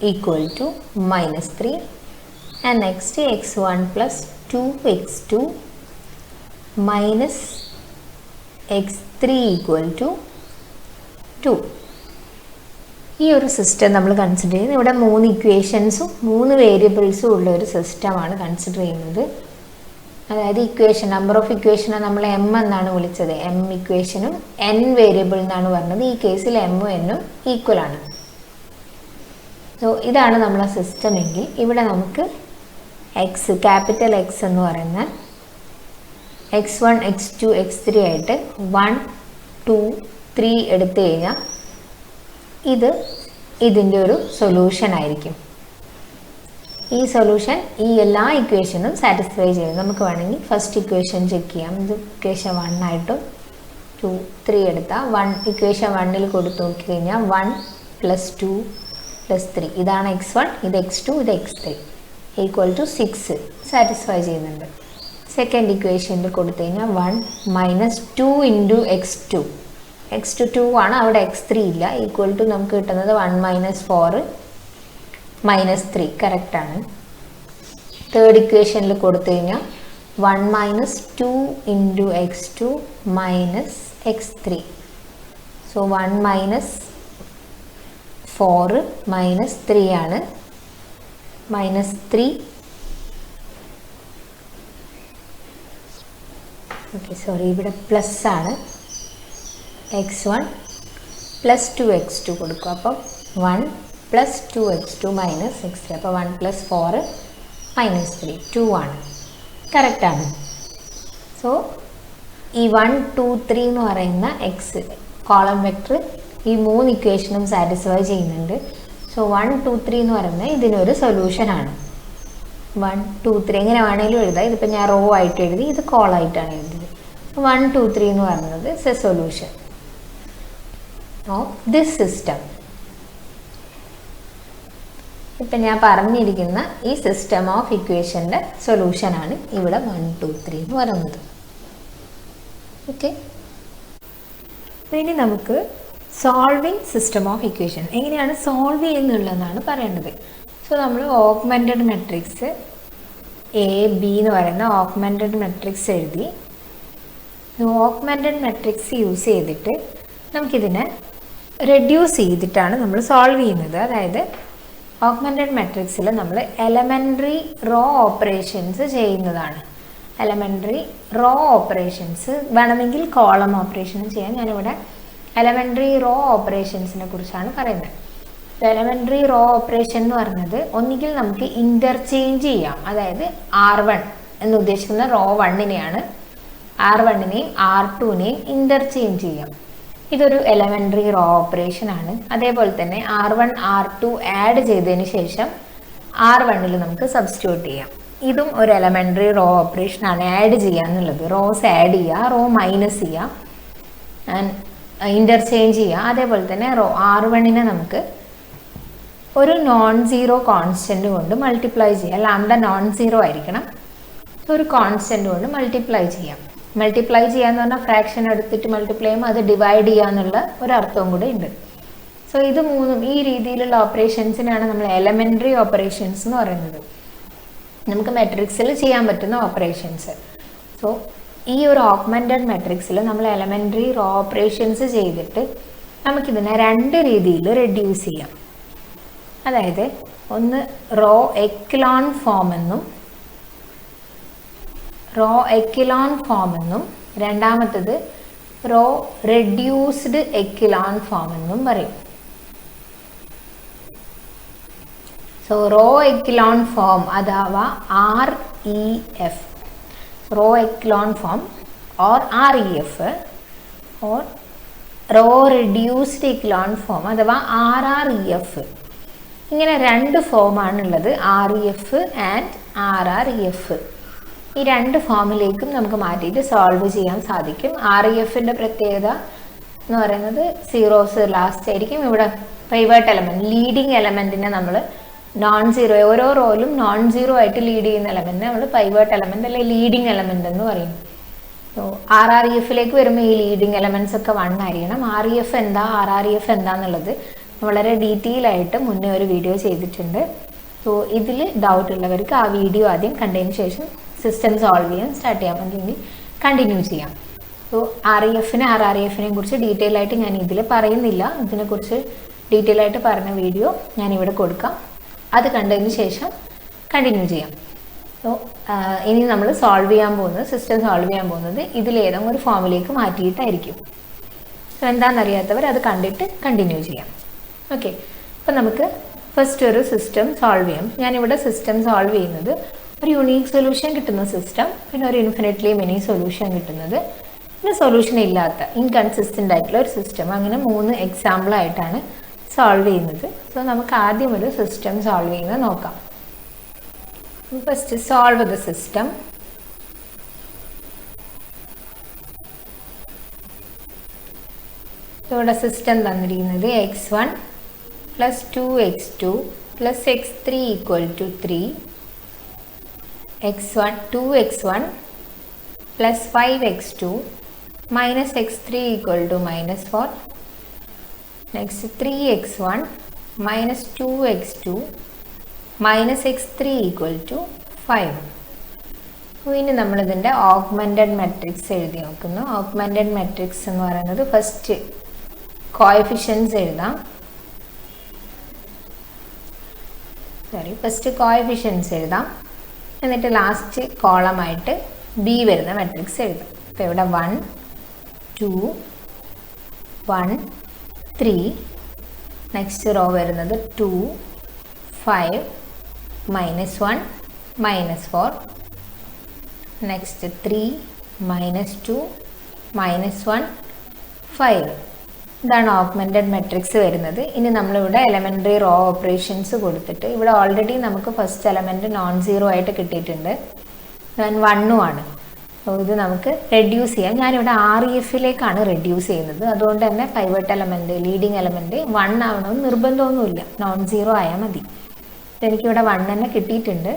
equal to minus 3 and next x1 plus 2x2 minus x3 equal to 2. ഈ ഒരു സിസ്റ്റം നമ്മൾ കൺസിഡർ ചെയ്യുന്നത് ഇവിടെ 3 ഇക്വേഷൻസും 3 വേരിയബിൾസും ഉള്ള ഒരു സിസ്റ്റമാണ് കൺസിഡർ ചെയ്യുന്നത്. അതായത് ഇക്വേഷൻ നമ്പർ ഓഫ് ഇക്വേഷനെ നമ്മൾ m എന്നാണ് വിളിച്ചത്. m ഇക്വേഷനും n വേരിയബിൾ എന്നാണ് പറഞ്ഞത്. ഈ കേസിൽ m-ഉം n-ഉം ഈക്വൽ ആണ്. സോ ഇതാണ് നമ്മളെ സിസ്റ്റം എങ്കിൽ ഇവിടെ നമുക്ക് എക്സ് ക്യാപിറ്റൽ എക്സ് എന്ന് പറയുന്ന x1 x2 x3 ആയിട്ട് 1 2 3 എടുത്തു കഴിഞ്ഞാൽ ഇതിൻ്റെ ഒരു സൊല്യൂഷൻ ആയിരിക്കും. ഈ സൊല്യൂഷൻ ഈ എല്ലാ ഇക്വേഷനും സാറ്റിസ്ഫൈ ചെയ്യും. നമുക്ക് വേണമെങ്കിൽ ഫസ്റ്റ് ഇക്വേഷൻ ചെക്ക് ചെയ്യാം. ഇത് ഇക്വേഷൻ 1 ആയിട്ടും 2 3 എടുത്താൽ 1 ഇക്വേഷൻ 1ൽ കൊടുത്തു നോക്കി കഴിഞ്ഞാൽ 1 + 2 + 3 ഇതാണ് x1, ഇത് x2, ഇത് x3 ഈക്വൽ ടു 6 സാറ്റിസ്ഫൈ ചെയ്യുന്നുണ്ട്. സെക്കൻഡ് ഇക്വേഷനിൽ കൊടുത്തു കഴിഞ്ഞാൽ 1 - 2 × x2 x2 2 ആണ്, അവിടെ x3 ഇല്ല, ഈക്വൽ ടു നമുക്ക് കിട്ടുന്നത് 1 - 4 - 3 കറക്റ്റ് ആണ്. തേർഡ് ഇക്വേഷനിൽ കൊടുത്തു കഴിഞ്ഞാൽ 1 - 2 × x2 - x3. സോ 1 - 4 - 3 ആണ്, -3. ഓക്കെ സോറി, ഇവിടെ പ്ലസ് ആണ്. x1 + 2x2 കൊടുക്കും. അപ്പം 1 + 2x2 - x3. അപ്പോൾ 1 + 4 - 3 2 ആണ്, കറക്റ്റാണ്. സോ ഈ 1 2 3 എന്ന് പറയുന്ന എക്സ് കോളം വെക്ടർ ഈ 3 ഇക്വേഷനും സാറ്റിസ്ഫൈ ചെയ്യുന്നുണ്ട്. സോ 1 2 3 എന്ന് പറയുന്നത് ഇതിനൊരു സൊല്യൂഷനാണ്. 1 2 3 എങ്ങനെ വേണമെങ്കിലും എഴുതാം. ഇതിപ്പോൾ ഞാൻ റോ ആയിട്ട് എഴുതി, ഇത് കോളായിട്ടാണ് എഴുതിയത്. 1 2 3 എന്ന് പറയുന്നത് is A solution of this system. ഇപ്പം ഞാൻ പറഞ്ഞിരിക്കുന്ന ഈ സിസ്റ്റം ഓഫ് ഇക്വേഷൻ്റെ സൊല്യൂഷനാണ് ഇവിടെ 1 2 3 എന്ന് പറയുന്നത്. ഓക്കെ, ഇനി നമുക്ക് സോൾവിങ് സിസ്റ്റം ഓഫ് ഇക്വേഷൻ എങ്ങനെയാണ് സോൾവ് ചെയ്യുന്നുള്ളതെന്നാണ് പറയേണ്ടത്. സോ നമ്മൾ ഓഗ്മെൻറ്റഡ് മെട്രിക്സ് എ ബി എന്ന് പറയുന്ന ഓഗ്മെൻറ്റഡ് മെട്രിക്സ് എഴുതി. ഓഗ്മെൻറ്റഡ് മെട്രിക്സ് യൂസ് ചെയ്തിട്ട് നമുക്കിതിനെ റെഡ്യൂസ് ചെയ്തിട്ടാണ് നമ്മൾ സോൾവ് ചെയ്യുന്നത്. അതായത് ഓഗ്മെൻറ്റഡ് മെട്രിക്സിൽ നമ്മൾ എലമെൻ്ററി റോ ഓപ്പറേഷൻസ് ചെയ്യുന്നതാണ്. എലമെൻ്ററി റോ ഓപ്പറേഷൻസ് വേണമെങ്കിൽ കോളം ഓപ്പറേഷനും ചെയ്യാം. ഞാനിവിടെ എലമെൻ്ററി റോ ഓപ്പറേഷൻസിനെ കുറിച്ചാണ് പറയുന്നത്. എലമെൻ്ററി റോ ഓപ്പറേഷൻ എന്ന് പറഞ്ഞത് ഒന്നുകിൽ നമുക്ക് ഇൻ്റർചേഞ്ച് ചെയ്യാം. അതായത് R1 എന്ന് ഉദ്ദേശിക്കുന്ന റോ 1നെയാണ് R1നെയും R2നെയും ഇൻ്റർചേഞ്ച് ചെയ്യാം. ഇതൊരു എലമെൻ്ററി റോ ഓപ്പറേഷൻ ആണ്. അതേപോലെ തന്നെ R1 R2 ആഡ് ചെയ്തതിന് ശേഷം R1ൽ നമുക്ക് സബ്സ്റ്റിറ്റ്യൂട്ട് ചെയ്യാം. ഇതും ഒരു എലമെൻ്ററി റോ ഓപ്പറേഷൻ ആണ്. ആഡ് ചെയ്യുക എന്നുള്ളത്, റോസ് ആഡ് ചെയ്യുക, റോ മൈനസ് ചെയ്യുക, ഇൻ്റർചേഞ്ച് ചെയ്യുക. അതേപോലെ തന്നെ R1നെ നമുക്ക് ഒരു നോൺ സീറോ കോൺസ്റ്റന്റ് കൊണ്ട് മൾട്ടിപ്ലൈ ചെയ്യാം. ലാംഡ നോൺ സീറോ ആയിരിക്കണം. ഒരു കോൺസ്റ്റന്റ് കൊണ്ട് മൾട്ടിപ്ലൈ ചെയ്യാം. മൾട്ടിപ്ലൈ ചെയ്യാന്ന് പറഞ്ഞാൽ ഫ്രാക്ഷൻ എടുത്തിട്ട് മൾട്ടിപ്ലൈ ചെയ്യുമ്പോൾ അത് ഡിവൈഡ് ചെയ്യാന്നുള്ള ഒരർത്ഥവും കൂടെ ഉണ്ട്. സോ ഇത് മൂന്നും ഈ രീതിയിലുള്ള ഓപ്പറേഷൻസിനാണ് നമ്മൾ എലമെൻ്ററി ഓപ്പറേഷൻസ് എന്ന് പറയുന്നത്. നമുക്ക് മെട്രിക്സിൽ ചെയ്യാൻ പറ്റുന്ന ഓപ്പറേഷൻസ്. സോ ഈ ഒരു ഓഗ്മെൻറ്റഡ് മെട്രിക്സിൽ നമ്മൾ എലമെൻ്ററി റോ ഓപ്പറേഷൻസ് ചെയ്തിട്ട് നമുക്കിതിനെ രണ്ട് രീതിയിൽ റെഡ്യൂസ് ചെയ്യാം. അതായത് ഒന്ന് റോ എക്ലോൺ ഫോം എന്നും രണ്ടാമത്തത് റോ റെഡ്യൂസ്ഡ് എക്ലോൺ ഫോം എന്നും പറയും. സോ റോ എക്ലോൺ ഫോം അഥവാ REF, row echelon form or REF or row reduced echelon form അഥവാ RREF. ഇങ്ങനെ രണ്ട് ഫോമാണുള്ളത്, REF ആൻഡ് RREF. ഈ രണ്ട് ഫോമിലേക്കും നമുക്ക് മാറ്റിയിട്ട് സോൾവ് ചെയ്യാൻ സാധിക്കും. REFൻ്റെ പ്രത്യേകത എന്ന് പറയുന്നത് സീറോസ് ലാസ്റ്റ് ആയിരിക്കും. ഇവിടെ പൈവേർട്ട് എലമെൻറ്റ്, ലീഡിങ് എലമെൻറ്റിനെ നമ്മൾ നോൺ സീറോ, ഓരോ റോയിലും നോൺ സീറോ ആയിട്ട് ലീഡ് ചെയ്യുന്ന എലമെൻറ്റിനെ നമ്മൾ പൈവേർട്ട് എലമെൻറ്റ് അല്ലെങ്കിൽ ലീഡിങ് എലമെൻറ്റ് എന്ന് പറയും. സോ RREFലേക്ക് വരുമ്പോൾ ഈ ലീഡിങ് എലമെൻറ്റ്സ് ഒക്കെ 1 ആയിരിക്കണം. REF എന്താ, RREF എന്താന്നുള്ളത് വളരെ ഡീറ്റെയിൽ ആയിട്ട് മുന്നേ ഒരു വീഡിയോ ചെയ്തിട്ടുണ്ട്. സോ ഇതിൽ ഡൗട്ട് ഉള്ളവർക്ക് ആ വീഡിയോ ആദ്യം കണ്ടതിന് ശേഷം സിസ്റ്റം സോൾവ് ചെയ്യാൻ സ്റ്റാർട്ട് ചെയ്യാം, അല്ലെങ്കിൽ കണ്ടിന്യൂ ചെയ്യാം. സോ REFനെയും കുറിച്ച് ഡീറ്റെയിൽ ആയിട്ട് ഞാൻ ഇതിൽ പറയുന്നില്ല. ഇതിനെക്കുറിച്ച് ഡീറ്റെയിൽ ആയിട്ട് പറഞ്ഞ വീഡിയോ ഞാനിവിടെ കൊടുക്കാം. അത് കണ്ടതിന് ശേഷം കണ്ടിന്യൂ ചെയ്യാം. സോ ഇനി നമ്മൾ സിസ്റ്റം സോൾവ് ചെയ്യാൻ പോകുന്നത് ഇതിലേതെങ്കിലും ഒരു ഫോമിലേക്ക് മാറ്റിയിട്ടായിരിക്കും. സോ എന്താണെന്നറിയാത്തവർ അത് കണ്ടിട്ട് കണ്ടിന്യൂ ചെയ്യാം. ഓക്കെ, അപ്പം നമുക്ക് ഫസ്റ്റ് ഒരു സിസ്റ്റം സോൾവ് ചെയ്യാം. ഞാനിവിടെ സിസ്റ്റം സോൾവ് ചെയ്യുന്നത് ഒരു യുണീക്ക് സൊല്യൂഷൻ കിട്ടുന്ന സിസ്റ്റം, പിന്നെ ഒരു ഇൻഫിനിറ്റ്ലി മിനി സൊല്യൂഷൻ കിട്ടുന്നത്, പിന്നെ സൊല്യൂഷൻ ഇല്ലാത്ത ഇൻകൺസിസ്റ്റൻ്റ് ആയിട്ടുള്ള ഒരു സിസ്റ്റം. അങ്ങനെ 3 എക്സാമ്പിളായിട്ടാണ് സോൾവ് ചെയ്യുന്നത്. സോ നമുക്ക് ആദ്യം ഒരു സിസ്റ്റം സോൾവ് ചെയ്യുന്നത് നോക്കാം. First solve the system. ഇവിടെ സിസ്റ്റം തന്നിരിക്കുന്നത് x1 plus 2x2 plus x3 equal to 3, x1 2x1 plus 5x2 minus x3 equal to minus 4, next 3x1 minus 2x2 minus x3 equal to 5. ഇനി നമ്മളിതിൻ്റെ augmented matrix എഴുതി നോക്കുന്നു. Augmented matrix എന്ന് പറയുന്നത് first coefficients എഴുതാം. First coefficients എഴുതാം, എന്നിട്ട് last കോളമായിട്ട് B വരുന്ന മെട്രിക്സ് എഴുതാം. അപ്പോൾ ഇവിടെ 1 2 1 3, നെക്സ്റ്റ് റോ വരുന്നത് 2 5 -1 -4, നെക്സ്റ്റ് 3 -2 -1 5. ഇതാണ് ഓഗ്മെൻറ്റഡ് മെട്രിക്സ് വരുന്നത്. ഇനി നമ്മളിവിടെ എലമെൻ്ററി റോ ഓപ്പറേഷൻസ് കൊടുത്തിട്ട് ഇവിടെ ഓൾറെഡി നമുക്ക് ഫസ്റ്റ് എലമെൻറ്റ് നോൺ സീറോ ആയിട്ട് കിട്ടിയിട്ടുണ്ട്, 1 ആണ്. അപ്പോൾ ഇത് നമുക്ക് റെഡ്യൂസ് ചെയ്യാം. ഞാനിവിടെ REFലേക്കാണ് റെഡ്യൂസ് ചെയ്യുന്നത്. അതുകൊണ്ട് തന്നെ പൈവറ്റ് എലമെൻറ്റ്, ലീഡിങ് എലമെൻറ്റ് 1 ആവണമെന്ന് നിർബന്ധമൊന്നുമില്ല, നോൺ സീറോ ആയാൽ മതി. എനിക്കിവിടെ 1 തന്നെ കിട്ടിയിട്ടുണ്ട്.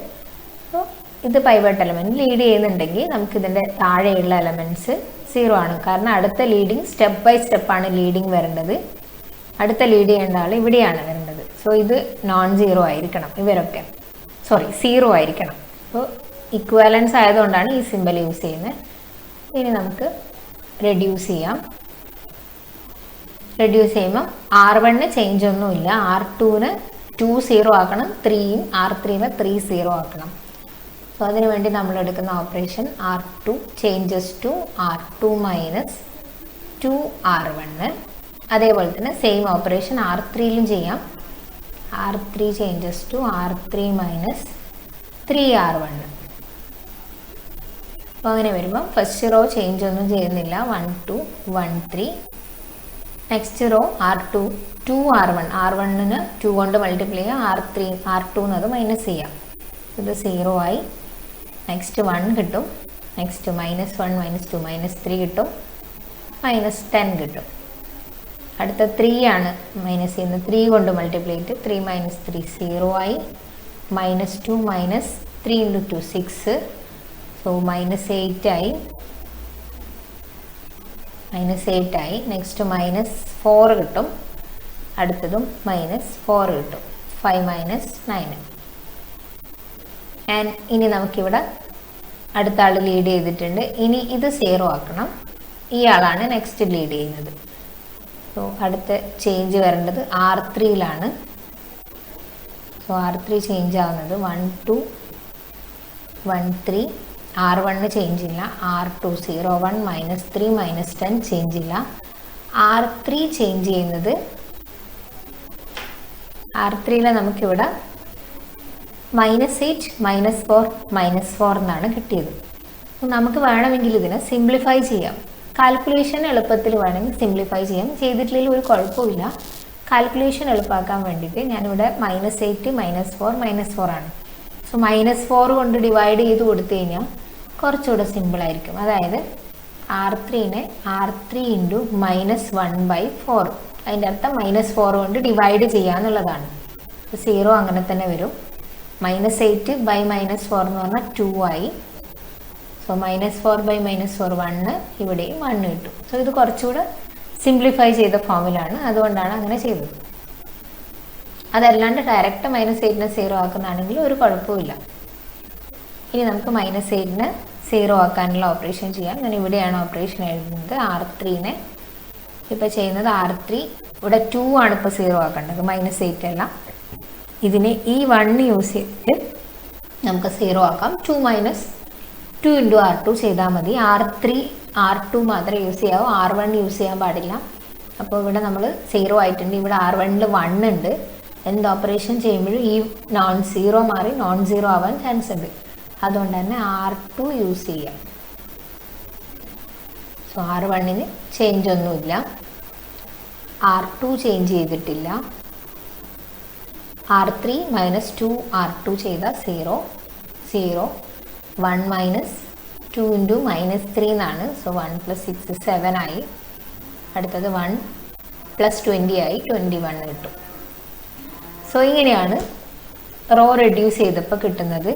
അപ്പോൾ ഇത് പൈവറ്റ് എലമെൻറ്റ് ലീഡ് ചെയ്യുന്നുണ്ടെങ്കിൽ നമുക്കിതിൻ്റെ താഴെയുള്ള എലമെൻറ്റ്സ് 0 ആണ്. കാരണം അടുത്ത ലീഡിങ് സ്റ്റെപ്പ് ബൈ സ്റ്റെപ്പാണ് ലീഡിങ് വരേണ്ടത്. അടുത്ത ലീഡ് ചെയ്യേണ്ട ആൾ ഇവിടെയാണ് വരേണ്ടത്. സോ ഇത് നോൺ സീറോ ആയിരിക്കണം, ഇവരൊക്കെ 0 ആയിരിക്കണം. അപ്പോൾ ഇക്വാലൻസ് ആയതുകൊണ്ടാണ് ഈ സിമ്പൽ യൂസ് ചെയ്യുന്നത്. ഇനി നമുക്ക് റെഡ്യൂസ് ചെയ്യാം. റെഡ്യൂസ് ചെയ്യുമ്പോൾ R1 ചേഞ്ച് ഒന്നുമില്ല, R2 2 0 ആക്കണം, 3യും R3 3 0 ആക്കണം. സോ അതിനു വേണ്ടി നമ്മൾ എടുക്കുന്ന operation R2 changes to R2 minus 2 R1. അതേപോലെ തന്നെ സെയിം ഓപ്പറേഷൻ R3യിലും ചെയ്യാം. R3 changes to R3 minus 3 R1. അപ്പോൾ അങ്ങനെ വരുമ്പോൾ ഫസ്റ്റ് റോ ചേഞ്ച് ഒന്നും ചെയ്യുന്നില്ല, 1 2 1 3. Next raw R2 2 R1, R1 2 കൊണ്ട് മൾട്ടിപ്ലൈ ചെയ്യാം, R2 അത് മൈനസ് ചെയ്യാം. ഇത് 0 ആയി. നെക്സ്റ്റ് 1 കിട്ടും. നെക്സ്റ്റ് -1 -2 -3 കിട്ടും, -10 കിട്ടും. അടുത്ത 3 ആണ് മൈനസ് ചെയ്യുന്നത്, 3 കൊണ്ട് മൾട്ടിപ്ലൈ ചെയ്തിട്ട് 3 - 3 0 ആയി. -2 -3 × 2 6, സോ -8 ആയി. -8 ആയി. നെക്സ്റ്റ് -4 കിട്ടും. അടുത്തതും -4 കിട്ടും, 5 - 9. ആൻഡ് ഇനി നമുക്കിവിടെ അടുത്ത ആൾ ലീഡ് ചെയ്തിട്ടുണ്ട്. ഇനി ഇത് 0 ആക്കണം. ഈ ആളാണ് നെക്സ്റ്റ് ലീഡ് ചെയ്യുന്നത്. സോ അടുത്ത ചേഞ്ച് വരേണ്ടത് R3യിലാണ്. സോ R3 ചേഞ്ച് ആവുന്നത് 1 2 1 3. R1 ചേഞ്ച് ഇല്ല, R2 0 1 -3 -10 ചേഞ്ച് ഇല്ല. R3 ചേഞ്ച് ചെയ്യുന്നത്, R3യിലെ നമുക്കിവിടെ -8 -4 -4 എന്നാണ് കിട്ടിയത്. നമുക്ക് വേണമെങ്കിൽ ഇതിനെ സിംപ്ലിഫൈ ചെയ്യാം. കാൽക്കുലേഷൻ എളുപ്പത്തിൽ വേണമെങ്കിൽ സിംപ്ലിഫൈ ചെയ്യാം, ചെയ്തിട്ടില്ലെങ്കിൽ ഒരു കുഴപ്പമില്ല. കാൽക്കുലേഷൻ എളുപ്പമാക്കാൻ വേണ്ടിയിട്ട് ഞാനിവിടെ -8 -4 -4 ആണ്. സോ -4 കൊണ്ട് ഡിവൈഡ് ചെയ്ത് കൊടുത്തു കഴിഞ്ഞാൽ കുറച്ചുകൂടെ സിമ്പിളായിരിക്കും. അതായത് R3 R3 × -1/4, അതിൻ്റെ അർത്ഥം -4 കൊണ്ട് ഡിവൈഡ് ചെയ്യാന്നുള്ളതാണ്. 0 അങ്ങനെ തന്നെ വരും. -8 / -4 എന്ന് പറഞ്ഞാൽ 2 ആയി. സോ -4 / -4 1, ഇവിടെയും 1 കിട്ടും. സോ ഇത് കുറച്ചുകൂടെ സിംപ്ലിഫൈ ചെയ്ത ഫോമിലാണ്, അതുകൊണ്ടാണ് അങ്ങനെ ചെയ്തത്. അതല്ലാണ്ട് ഡയറക്റ്റ് -8 0 ആക്കുന്നതാണെങ്കിൽ ഒരു കുഴപ്പമില്ല. ഇനി നമുക്ക് -8 0 ആക്കാനുള്ള ഓപ്പറേഷൻ ചെയ്യാം. ഞാൻ ഇവിടെയാണ് ഓപ്പറേഷൻ എഴുതുന്നത്. R3 ഇപ്പോൾ ചെയ്യുന്നത് R3 ഇവിടെ 2 ആണ് ഇപ്പോൾ 0 ആക്കേണ്ടത്, -8 അല്ല. ഇതിന് ഈ 1 യൂസ് ചെയ്തിട്ട് നമുക്ക് 0 ആക്കാം. 2 - 2 × R2 ചെയ്താൽ മതി. R2 മാത്രമേ യൂസ് ചെയ്യാവൂ, R1 യൂസ് ചെയ്യാൻ പാടില്ല. അപ്പോൾ ഇവിടെ നമ്മൾ 0 ആയിട്ടുണ്ട്. ഇവിടെ R1 1 ഉണ്ട്. എന്ത് ഓപ്പറേഷൻ ചെയ്യുമ്പോഴും ഈ നോൺ സീറോ മാറി നോൺ സീറോ ആവാൻ ചാൻസ് ഉണ്ട്. അതുകൊണ്ട് തന്നെ R2 യൂസ് ചെയ്യാം. സോ R1 ചേഞ്ച് ഒന്നുമില്ല, R2 ചേഞ്ച് ചെയ്തിട്ടില്ല. R3 - 2 R2 ചെയ്താൽ 0 0. 1 - 2 × -3 എന്നാണ്. സോ 1 + 6 7 ആയി. അടുത്തത് 1 + 20 ആയി, 21 കിട്ടും. സോ ഇങ്ങനെയാണ് റോ റെഡ്യൂസ് ചെയ്തപ്പോൾ കിട്ടുന്നത്.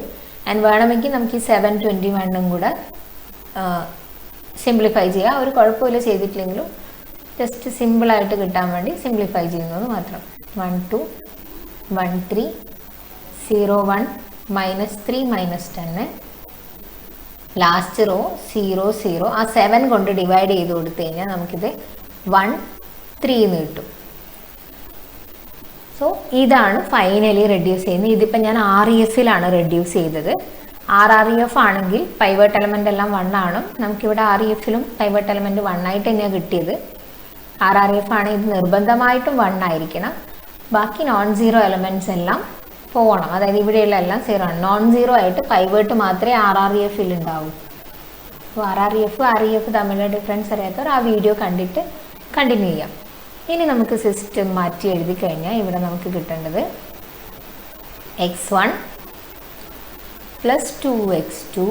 ആൻഡ് വേണമെങ്കിൽ നമുക്ക് ഈ 7 21 കൂടെ സിംപ്ലിഫൈ ചെയ്യാം. ഒരു കുഴപ്പമില്ല, ചെയ്തിട്ടില്ലെങ്കിലും ജസ്റ്റ് സിമ്പിളായിട്ട് കിട്ടാൻ വേണ്ടി സിംപ്ലിഫൈ ചെയ്യുന്നത് മാത്രം. 1 2 1 3 0 1 -3 -10. Last raw 0 0. ആ 7 കൊണ്ട് ഡിവൈഡ് ചെയ്ത് കൊടുത്തു കഴിഞ്ഞാൽ നമുക്കിത് 1 3 എന്ന് കിട്ടും. സോ ഇതാണ് ഫൈനലി റെഡ്യൂസ് ചെയ്യുന്നത്. ഇതിപ്പോൾ ഞാൻ REFലാണ് റെഡ്യൂസ് ചെയ്തത്. RREF ആണെങ്കിൽ പൈവേർട്ട് എലമെൻ്റ് എല്ലാം 1 ആണ്. നമുക്കിവിടെ REFലും പൈവേർട്ട് എലമെൻറ്റ് 1 ആയിട്ട് തന്നെയാണ് കിട്ടിയത്. RREF ആണ്, ഇത് നിർബന്ധമായിട്ടും 1 ആയിരിക്കണം. ബാക്കി നോൺ സീറോ എലമെൻറ്റ്സ് എല്ലാം പോകണം. അതായത് ഇവിടെയുള്ള എല്ലാം 0 ആണ്. നോൺ സീറോ ആയിട്ട് പൈവേർട്ട് മാത്രമേ RREFൽ ഉണ്ടാവൂ. അപ്പോൾ RREF REF തമ്മിലുള്ള ഡിഫറൻസ് അറിയാത്തവർ ആ വീഡിയോ കണ്ടിട്ട് കണ്ടിന്യൂ ചെയ്യാം. ഇനി നമുക്ക് സിസ്റ്റം മാറ്റി എഴുതി കഴിഞ്ഞാൽ ഇവിടെ നമുക്ക് കിട്ടേണ്ടത് x1 + 2x2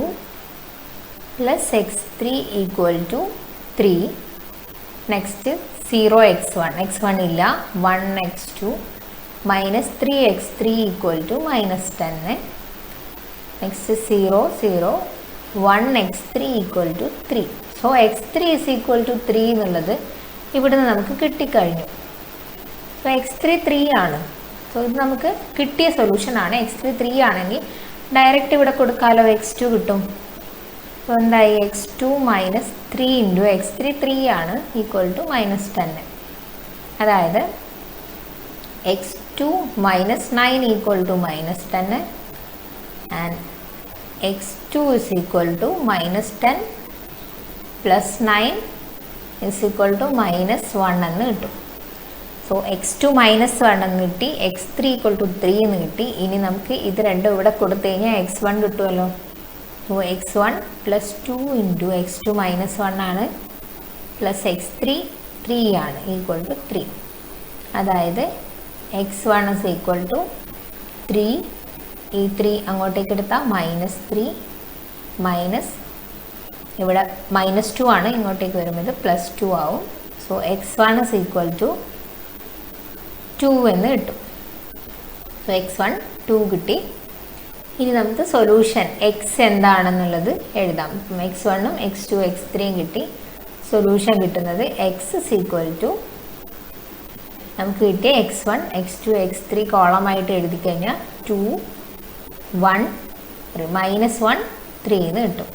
+ x3 = 3. Next 0x1 x1 ഇല്ല, 1x2 -3x3 = -10. Next 0 0 1x3 = 3. So x3 is equal to 3 എന്നുള്ളത് ഇവിടുന്ന് നമുക്ക് കിട്ടിക്കഴിഞ്ഞു. സോ x3 3 ആണ്. സോ ഇത് നമുക്ക് കിട്ടിയ സൊല്യൂഷനാണ്. x3 3 ആണെങ്കിൽ ഡയറക്റ്റ് ഇവിടെ കൊടുക്കാമല്ലോ, x2 കിട്ടും. സോ എന്തായി, x2 മൈനസ് 3 ഇൻറ്റു x3 3 ആണ് ഈക്വൽ ടു -10. അതായത് x2 minus 9 equal to -10 and x2 is equal to -10 plus 9 is equal to -1 എന്ന് കിട്ടും. സോ x2 -1 എന്ന് കിട്ടി, x3 equal to 3 എന്ന് കിട്ടി. ഇനി നമുക്ക് ഇത് രണ്ടും ഇവിടെ കൊടുത്തു കഴിഞ്ഞാൽ x1 കിട്ടുമല്ലോ. So x1 plus 2 into x2 -1 ആണ് പ്ലസ് x3 3 ആണ് ഈക്വൽ ടു 3. അതായത് x1 is equal to 3, ഈ 3 അങ്ങോട്ടേക്ക് എടുത്താൽ -3 മൈനസ് ഇവിടെ -2 ആണ്, ഇങ്ങോട്ടേക്ക് വരുമ്പോൾ +2 ആവും. So x1 is equal to 2 എന്ന് കിട്ടും. സോ x1 2 കിട്ടി. ഇനി നമുക്ക് സൊല്യൂഷൻ x എന്താണെന്നുള്ളത് എഴുതാം. x1ഉം x2 x3യും കിട്ടി. സൊല്യൂഷൻ കിട്ടുന്നത് x is equal to നമുക്ക് കിട്ടിയ x1 x2 x3 കോളമായിട്ട് എഴുതി കഴിഞ്ഞാൽ 2 1 -1 3 എന്ന് കിട്ടും.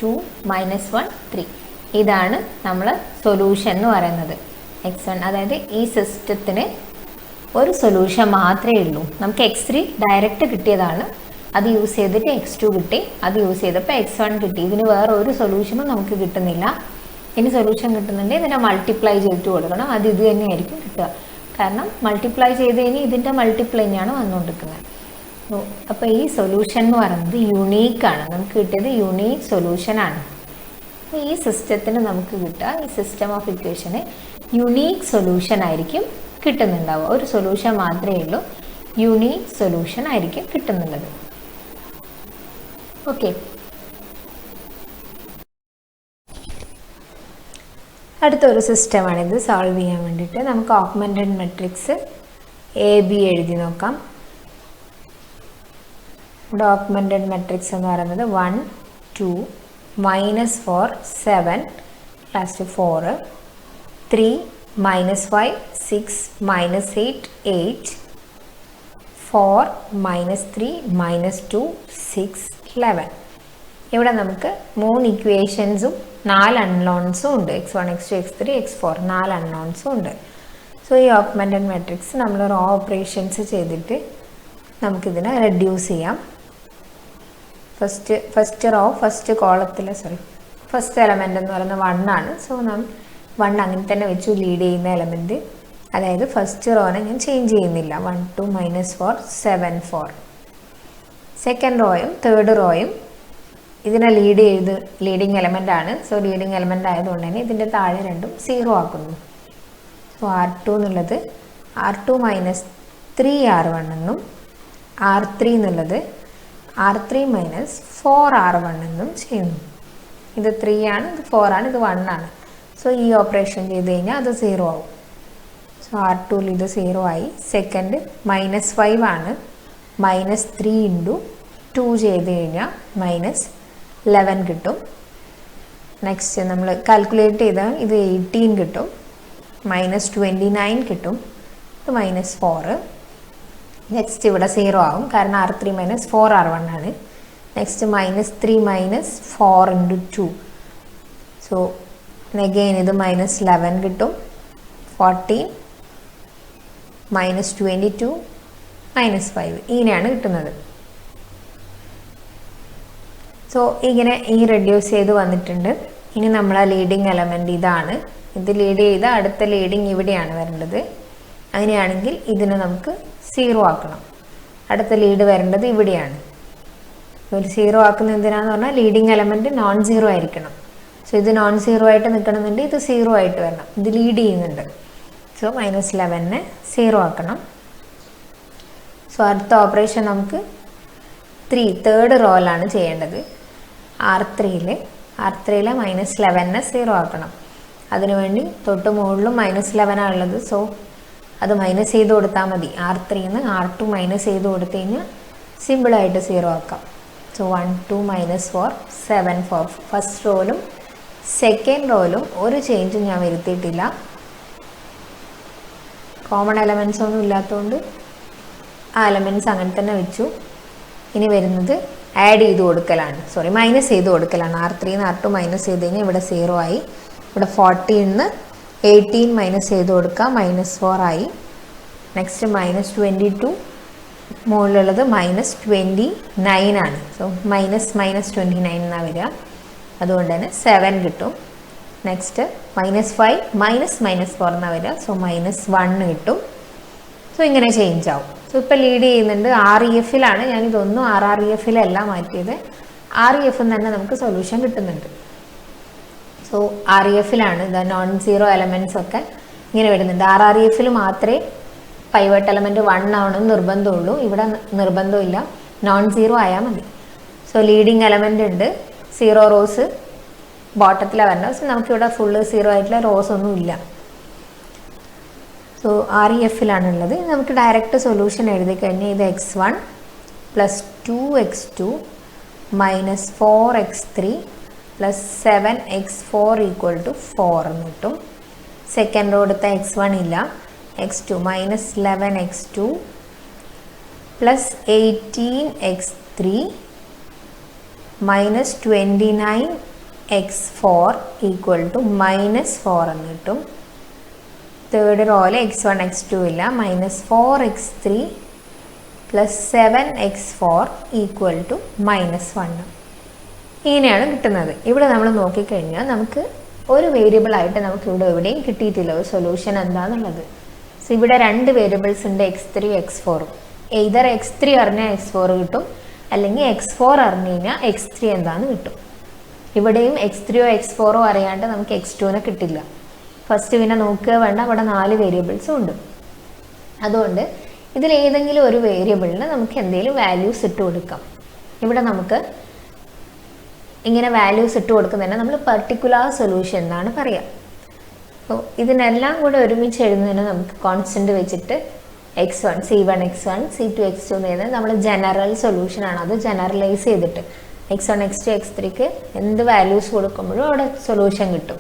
2 -1 3 ഇതാണ് നമ്മൾ സൊല്യൂഷൻ എന്ന് പറയുന്നത് x1. അതായത് ഈ സിസ്റ്റത്തിന് ഒരു സൊല്യൂഷൻ മാത്രമേ ഉള്ളൂ. നമുക്ക് x3 ഡയറക്റ്റ് കിട്ടിയതാണ്, അത് യൂസ് ചെയ്തിട്ട് x2 കിട്ടി, അത് യൂസ് ചെയ്തപ്പോൾ x1 കിട്ടി. ഇതിന് വേറെ ഒരു സൊല്യൂഷനും നമുക്ക് കിട്ടുന്നില്ല. ഇനി സൊല്യൂഷൻ കിട്ടുന്നുണ്ടെങ്കിൽ ഇതിനെ മൾട്ടിപ്ലൈ ചെയ്തിട്ട് കൊടുക്കണം, അത് ഇത് തന്നെയായിരിക്കും കിട്ടുക. കാരണം മൾട്ടിപ്ലൈ ചെയ്ത് കഴിഞ്ഞാൽ ഇതിൻ്റെ മൾട്ടിപ്ലൈ തന്നെയാണ് വന്നുകൊണ്ടിരിക്കുന്നത്. അപ്പോൾ ഈ സൊല്യൂഷൻ എന്ന് പറയുന്നത് യുണീക്കാണ്. നമുക്ക് കിട്ടിയത് യുണീക്ക് സൊല്യൂഷനാണ്. അപ്പോൾ ഈ സിസ്റ്റത്തിന് നമുക്ക് കിട്ടുക, ഈ സിസ്റ്റം ഓഫ് ഇക്വേഷന് യുണീക്ക് സൊല്യൂഷൻ ആയിരിക്കും കിട്ടുന്നുണ്ടാവുക. ഒരു സൊല്യൂഷൻ മാത്രമേ ഉള്ളൂ, യുണീക്ക് സൊല്യൂഷൻ ആയിരിക്കും കിട്ടുന്നുള്ളത്. ഓക്കെ, അടുത്തൊരു സിസ്റ്റമാണിത് സോൾവ് ചെയ്യാൻ വേണ്ടിയിട്ട്. നമുക്ക് ഓഗ്മെൻറ്റഡ് മെട്രിക്സ് AB എഴുതി നോക്കാം. ഇവിടെ ഓഗ്മെൻറ്റഡ് മെട്രിക്സ് എന്ന് പറയുന്നത് 1 2 -4 7 ലാസ്റ്റ് 4 3 -5 6 -8 8 4 -3 -2 6 11. ഇവിടെ നമുക്ക് 3 ഇക്വേഷൻസും 4 അൺനോൺസും ഉണ്ട്. x1 x2 x3 x4 4 അൺനോൺസും ഉണ്ട്. സോ ഈ ഓഗ്മെൻറ്റഡ് മെട്രിക്സ് നമ്മൾ റോ ഓപ്പറേഷൻസ് ചെയ്തിട്ട് നമുക്കിതിനെ റെഡ്യൂസ് ചെയ്യാം. ഫസ്റ്റ് റോ ഫസ്റ്റ് കോളത്തിൽ ഫസ്റ്റ് എലമെൻ്റ് എന്ന് പറയുന്നത് 1 ആണ്. സോ 1 അങ്ങനെ തന്നെ വെച്ചു ലീഡ് ചെയ്യുന്ന എലമെൻറ്റ്. അതായത് ഫസ്റ്റ് റോനെ ഞാൻ ചേഞ്ച് ചെയ്യുന്നില്ല. 1 2 -4 7 4. സെക്കൻഡ് റോയും തേർഡ് റോയും ഇതിനെ ലീഡിങ് എലമെൻ്റ് ആണ്. സോ ലീഡിങ് എലമെൻ്റ് ആയതുകൊണ്ട് തന്നെ ഇതിൻ്റെ താഴെ രണ്ടും 0 ആക്കുന്നു. സോ R2 എന്നുള്ളത് R2 -3 R1 എന്നും R3 എന്നുള്ളത് R3 -4 R1 എന്നും ചെയ്യുന്നു. ഇത് 3 ആണ്, ഇത് 4 ആണ്, ഇത് 1 ആണ്. സോ ഈ ഓപ്പറേഷൻ ചെയ്ത് കഴിഞ്ഞാൽ അത് 0 ആവും. സോ R2ൽ ഇത് 0 ആയി. സെക്കൻഡ് -5 ആണ്. -3 × 2 ചെയ്ത് കഴിഞ്ഞാൽ -11 കിട്ടും. നെക്സ്റ്റ് നമ്മൾ കാൽക്കുലേറ്റ് ചെയ്താൽ ഇത് 18 കിട്ടും. -29 കിട്ടും. ഇത് -4. നെക്സ്റ്റ് ഇവിടെ 0 ആവും, കാരണം R3 -4 R1 ആണ്. നെക്സ്റ്റ് -3 -4 × 2. സോ അഗെയിൻ ഇത് -11 കിട്ടും. 14 -22 -5 ഇങ്ങനെയാണ് കിട്ടുന്നത്. സോ ഇങ്ങനെ ഈ റെഡ്യൂസ് ചെയ്ത് വന്നിട്ടുണ്ട്. ഇനി നമ്മളെ ലീഡിങ് എലമെൻറ്റ് ഇതാണ്. ഇത് ലീഡ് ചെയ്ത അടുത്ത ലീഡിങ് ഇവിടെയാണ് വരേണ്ടത്. അങ്ങനെയാണെങ്കിൽ ഇതിനെ നമുക്ക് 0 ആക്കണം. അടുത്ത ലീഡ് വരേണ്ടത് ഇവിടെയാണ്. ഒരു 0 ആക്കുന്ന എന്തിനാന്ന് പറഞ്ഞാൽ ലീഡിങ് എലമെൻറ്റ് നോൺ 0 ആയിരിക്കണം. സോ ഇത് നോൺ 0 ആയിട്ട് നിൽക്കണമെന്നുണ്ടെങ്കിൽ ഇത് 0 ആയിട്ട് വരണം. ഇത് ലീഡ് ചെയ്യുന്നുണ്ട്. സോ -11നെ 0 ആക്കണം. സോ അടുത്ത ഓപ്പറേഷൻ നമുക്ക് തേർഡ് റോയിലാണ് ചെയ്യേണ്ടത്. R3ൽ -11നെ 0 ആക്കണം. അതിനുവേണ്ടി തൊട്ട് മുകളിലും -11 ഉള്ളത്. സോ അത് മൈനസ് ചെയ്ത് കൊടുത്താൽ മതി. R3ന്ന് R2 മൈനസ് ചെയ്ത് കൊടുത്തു കഴിഞ്ഞാൽ സിമ്പിളായിട്ട് 0 ആക്കാം. സോ 1 2 -4 7 4 ഫസ്റ്റ് റോയിലും സെക്കൻഡ് റോയിലും ഒരു ചേഞ്ചും ഞാൻ വരുത്തിയിട്ടില്ല. കോമൺ എലമെൻറ്റ്സ് ഒന്നും ഇല്ലാത്തതുകൊണ്ട് ആ എലമെൻറ്റ്സ് അങ്ങനെ തന്നെ വെച്ചു. ഇനി വരുന്നത് ആഡ് ചെയ്ത് കൊടുക്കലാണ്, മൈനസ് ചെയ്ത് കൊടുക്കലാണ്. R3 R2 മൈനസ് ചെയ്ത് കഴിഞ്ഞാൽ ഇവിടെ 0 ആയി. ഇവിടെ 40 18 മൈനസ് ചെയ്ത് കൊടുക്കുക, -4 ആയി. നെക്സ്റ്റ് -22 മുകളിലുള്ളത് -29 ആണ്. സോ -29 എന്നാണ് വരിക. അതുകൊണ്ട് തന്നെ 7 കിട്ടും. നെക്സ്റ്റ് -5 -4 എന്നാണ് വരിക. സോ -1 കിട്ടും. സോ ഇങ്ങനെ ചേഞ്ച് ആവും. സോ ഇപ്പോൾ ലീഡ് ചെയ്യുന്നുണ്ട് REFലാണ്. ഞാനിതൊന്നും RREFലല്ല മാറ്റിയത്. REF തന്നെ നമുക്ക് സൊല്യൂഷൻ കിട്ടുന്നുണ്ട്. സോ REFലാണ് ഇത് നോൺ സീറോ എലമെൻറ്റ്സ് ഒക്കെ ഇങ്ങനെ വരുന്നുണ്ട്. RREFൽ മാത്രമേ പൈവട്ട് എലമെൻറ്റ് 1 ആവണമെന്ന് നിർബന്ധമുള്ളൂ. ഇവിടെ നിർബന്ധമില്ല, നോൺ സീറോ ആയാൽ മതി. സോ ലീഡിങ് എലമെൻ്റ് ഉണ്ട്, 0 റോസ് ബോട്ടത്തിലാണ് വരണം. സോ നമുക്കിവിടെ ഫുള്ള് 0 ആയിട്ടുള്ള റോസ് ഒന്നും ഇല്ല. സോ REFലാണുള്ളത്. നമുക്ക് ഡയറക്റ്റ് സൊല്യൂഷൻ എഴുതി കഴിഞ്ഞാൽ ഇത് x1 + 2x2 - 4x3 + 7x4 = 4 എന്ന് കിട്ടും. സെക്കൻഡ് റോ എടുത്ത x1 ഇല്ല, x2 -11x2 + 18x3 - 29x4 = -4 എന്ന് കിട്ടും. തേർഡ് റോയിൽ x1 x2 ഇല്ല, -4x3 + 7x4 = -1. ഇങ്ങനെയാണ് കിട്ടുന്നത്. ഇവിടെ നമ്മൾ നോക്കിക്കഴിഞ്ഞാൽ നമുക്ക് ഒരു വേരിയബിളായിട്ട് നമുക്ക് ഇവിടെ എവിടെയും കിട്ടിയിട്ടില്ല ഒരു സൊല്യൂഷൻ എന്താണെന്നുള്ളത്. സോ ഇവിടെ 2 വേരിയബിൾസ് ഉണ്ട്, x3 x4. എയ്തർ x3 അറിഞ്ഞാൽ x4 കിട്ടും, അല്ലെങ്കിൽ x4 അറിഞ്ഞു കഴിഞ്ഞാൽ x3 എന്താണെന്ന് കിട്ടും. ഇവിടെയും x3 x4 അറിയാണ്ട് നമുക്ക് x2നെ കിട്ടില്ല. ഫസ്റ്റ് പിന്നെ നോക്കുക വേണ്ട, അവിടെ 4 വേരിയബിൾസും ഉണ്ട്. അതുകൊണ്ട് ഇതിലേതെങ്കിലും ഒരു വേരിയബിളിന് നമുക്ക് എന്തെങ്കിലും വാല്യൂസ് ഇട്ട് കൊടുക്കാം. ഇവിടെ നമുക്ക് ഇങ്ങനെ വാല്യൂസ് ഇട്ട് കൊടുക്കുന്നതിന് നമ്മൾ പർട്ടിക്കുലർ സൊല്യൂഷൻ എന്നാണ് പറയുക. അപ്പോൾ ഇതിനെല്ലാം കൂടെ ഒരുമിച്ച് എഴുതുന്നതിന് നമുക്ക് കോൺസ്റ്റൻറ്റ് വെച്ചിട്ട് x1 c1 x1 c2 x2 എന്ന് എഴുതുന്നത് നമ്മൾ ജനറൽ സൊല്യൂഷനാണ്. അത് ജനറലൈസ് ചെയ്തിട്ട് x1 x2 x3ക്ക് എന്ത് വാല്യൂസ് കൊടുക്കുമ്പോഴും അവിടെ സൊല്യൂഷൻ കിട്ടും.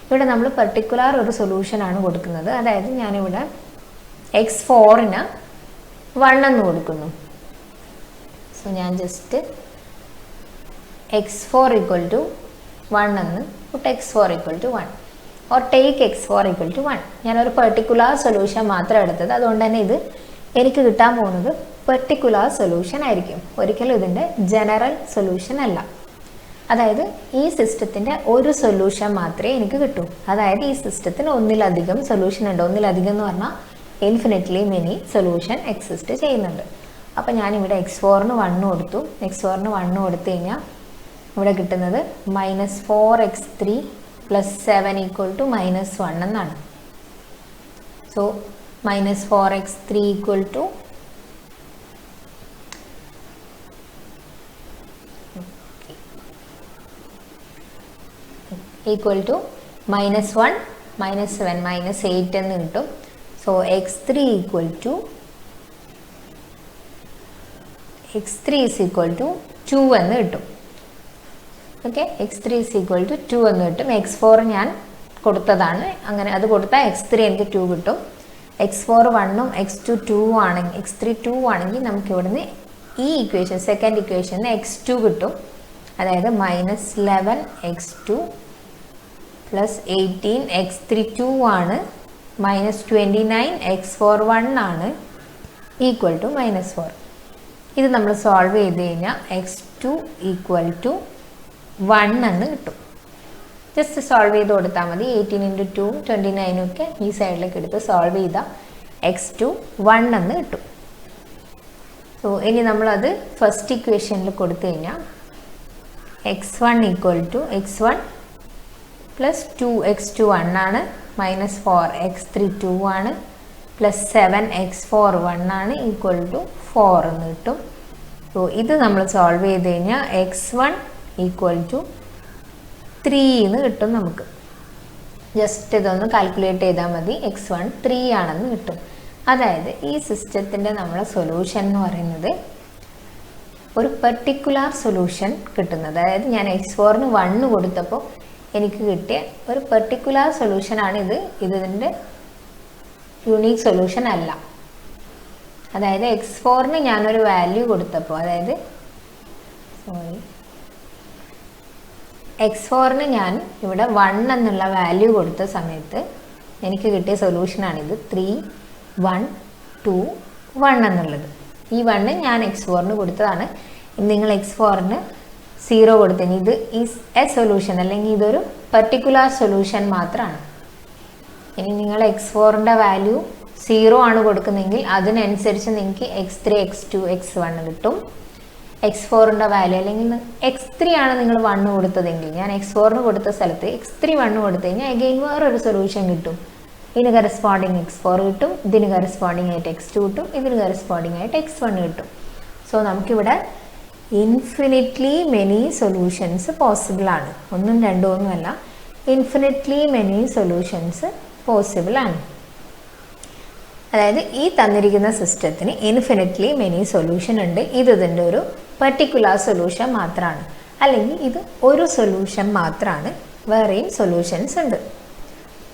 ഇവിടെ നമ്മൾ പർട്ടിക്കുലർ ഒരു സൊല്യൂഷനാണ് കൊടുക്കുന്നത്. അതായത് ഞാനിവിടെ x4ന് 1 എന്ന് കൊടുക്കുന്നു. സോ ഞാൻ ജസ്റ്റ് x4 = 1 എന്ന് put x4 = 1 or take x4 = 1. ഞാനൊരു പെർട്ടിക്കുലർ സൊല്യൂഷൻ മാത്രം എടുത്തത്. അതുകൊണ്ട് തന്നെ ഇത് എനിക്ക് കിട്ടാൻ പോകുന്നത് പെർട്ടിക്കുലർ സൊല്യൂഷൻ ആയിരിക്കും, ഒരിക്കലും ഇതിൻ്റെ ജനറൽ സൊല്യൂഷൻ അല്ല. അതായത് ഈ സിസ്റ്റത്തിൻ്റെ ഒരു സൊല്യൂഷൻ മാത്രമേ എനിക്ക് കിട്ടൂ. അതായത് ഈ സിസ്റ്റത്തിന് ഒന്നിലധികം സൊല്യൂഷൻ ഉണ്ട്. ഒന്നിലധികം എന്ന് പറഞ്ഞാൽ ഇൻഫിനിറ്റ്ലി മെനി സൊല്യൂഷൻ എക്സിസ്റ്റ് ചെയ്യുന്നുണ്ട്. അപ്പോൾ ഞാനിവിടെ x4ന് 1 കൊടുത്തു. x4ന് 1 കൊടുത്തു കഴിഞ്ഞാൽ ഇവിടെ കിട്ടുന്നത് -4x3 + 7 = -1 എന്നാണ്. സോ -4x3 = -1 -7 -8 എന്ന് കിട്ടും. സോ x3 = 2 എന്ന് കിട്ടും. ഓക്കെ, x3 = 2 എന്ന് കിട്ടും. x4 ഞാൻ കൊടുത്തതാണ്, അങ്ങനെ അത് കൊടുത്താൽ x3 എനിക്ക് 2 കിട്ടും. x4 1ഉം x2 2 ആണെങ്കിൽ x3 2 ആണെങ്കിൽ നമുക്ക് ഇവിടുന്ന് ഈ ഇക്വേഷൻ സെക്കൻഡ് ഇക്വേഷന് x2 കിട്ടും. അതായത് -11x2 + 18 x3 2 ആണ്, -29 x4 1 ആണ്, = -4. ഇത് നമ്മൾ സോൾവ് ചെയ്ത് കഴിഞ്ഞാൽ x2 = 1 എന്ന് കിട്ടും. ജസ്റ്റ് സോൾവ് ചെയ്ത് കൊടുത്താൽ മതി. 18 × 2 29 ഒക്കെ ഈ സൈഡിലേക്ക് എടുത്ത് സോൾവ് ചെയ്താൽ x2 1 എന്ന് കിട്ടും. സോ ഇനി നമ്മളത് ഫസ്റ്റ് ഇക്വേഷനിൽ കൊടുത്തു കഴിഞ്ഞാൽ x1 = x1 + 2x2 1 ആണ്, -4x3 2 ആണ്, +7x4 1 ആണ്, = 4 എന്ന് കിട്ടും. സോ ഇത് നമ്മൾ സോൾവ് ചെയ്ത് കഴിഞ്ഞാൽ x1 = 3 എന്ന് കിട്ടും നമുക്ക്. ജസ്റ്റ് ഇതൊന്ന് കാൽക്കുലേറ്റ് ചെയ്താൽ മതി. x1 3 ആണെന്ന് കിട്ടും. അതായത് ഈ സിസ്റ്റത്തിൻ്റെ നമ്മളെ സൊല്യൂഷൻ എന്ന് പറയുന്നത് ഒരു പെർട്ടിക്കുലർ സൊല്യൂഷൻ കിട്ടുന്നത്. അതായത് ഞാൻ x4ന് 1 കൊടുത്തപ്പോൾ എനിക്ക് കിട്ടിയ ഒരു പെർട്ടിക്കുലർ സൊല്യൂഷനാണ് ഇത്. ഇതിൻ്റെ യുണീക്ക് സൊല്യൂഷൻ അല്ല. അതായത് x4ന് ഞാനൊരു വാല്യൂ കൊടുത്തപ്പോൾ, അതായത് x4ന് ഞാൻ ഇവിടെ 1 എന്നുള്ള വാല്യൂ കൊടുത്ത സമയത്ത് എനിക്ക് കിട്ടിയ സൊല്യൂഷനാണിത്. 3 1 2 1 എന്നുള്ളത്. ഈ 1 ഞാൻ x4ന് കൊടുത്തതാണ്. നിങ്ങൾ x4ന് 0 കൊടുത്തതിന് ഇത് ഈസ് എ സൊല്യൂഷൻ, അല്ലെങ്കിൽ ഇതൊരു പെർട്ടിക്കുലർ സൊല്യൂഷൻ മാത്രമാണ്. ഇനി നിങ്ങൾ x4ൻ്റെ വാല്യൂ 0 ആണ് കൊടുക്കുന്നതെങ്കിൽ അതിനനുസരിച്ച് നിങ്ങൾക്ക് x3 x2 x1 കിട്ടും. x4ൻ്റെ വാല്യൂ, അല്ലെങ്കിൽ x3 ആണ് നിങ്ങൾ 1 കൊടുത്തതെങ്കിൽ, ഞാൻ x4ന് കൊടുത്ത സ്ഥലത്ത് x3 1 കൊടുത്തു കഴിഞ്ഞാൽ അഗെയിൻ വേറൊരു സൊല്യൂഷൻ കിട്ടും. ഇതിന് കറസ്പോണ്ടിങ് x4 കിട്ടും, ഇതിന് കറസ്പോണ്ടിങ് ആയിട്ട് x2 കിട്ടും, ഇതിന് കറസ്പോണ്ടിങ് ആയിട്ട് x1 കിട്ടും. സോ നമുക്കിവിടെ ഇൻഫിനിറ്റ്ലി മെനി സൊല്യൂഷൻസ് പോസിബിൾ ആണ്. ഒന്നും രണ്ടും ഒന്നുമല്ല, ഇൻഫിനിറ്റ്ലി മെനി സൊല്യൂഷൻസ് പോസിബിൾ ആണ്. അതായത് ഈ തന്നിരിക്കുന്ന സിസ്റ്റത്തിന് ഇൻഫിനിറ്റ്ലി മെനി സൊല്യൂഷൻ ഉണ്ട്. ഇത് ഇതിൻ്റെ ഒരു പെർട്ടിക്കുലർ സൊല്യൂഷൻ മാത്രമാണ്, അല്ലെങ്കിൽ ഇത് ഒരു സൊല്യൂഷൻ മാത്രമാണ്, വേറെയും സൊല്യൂഷൻസ് ഉണ്ട്.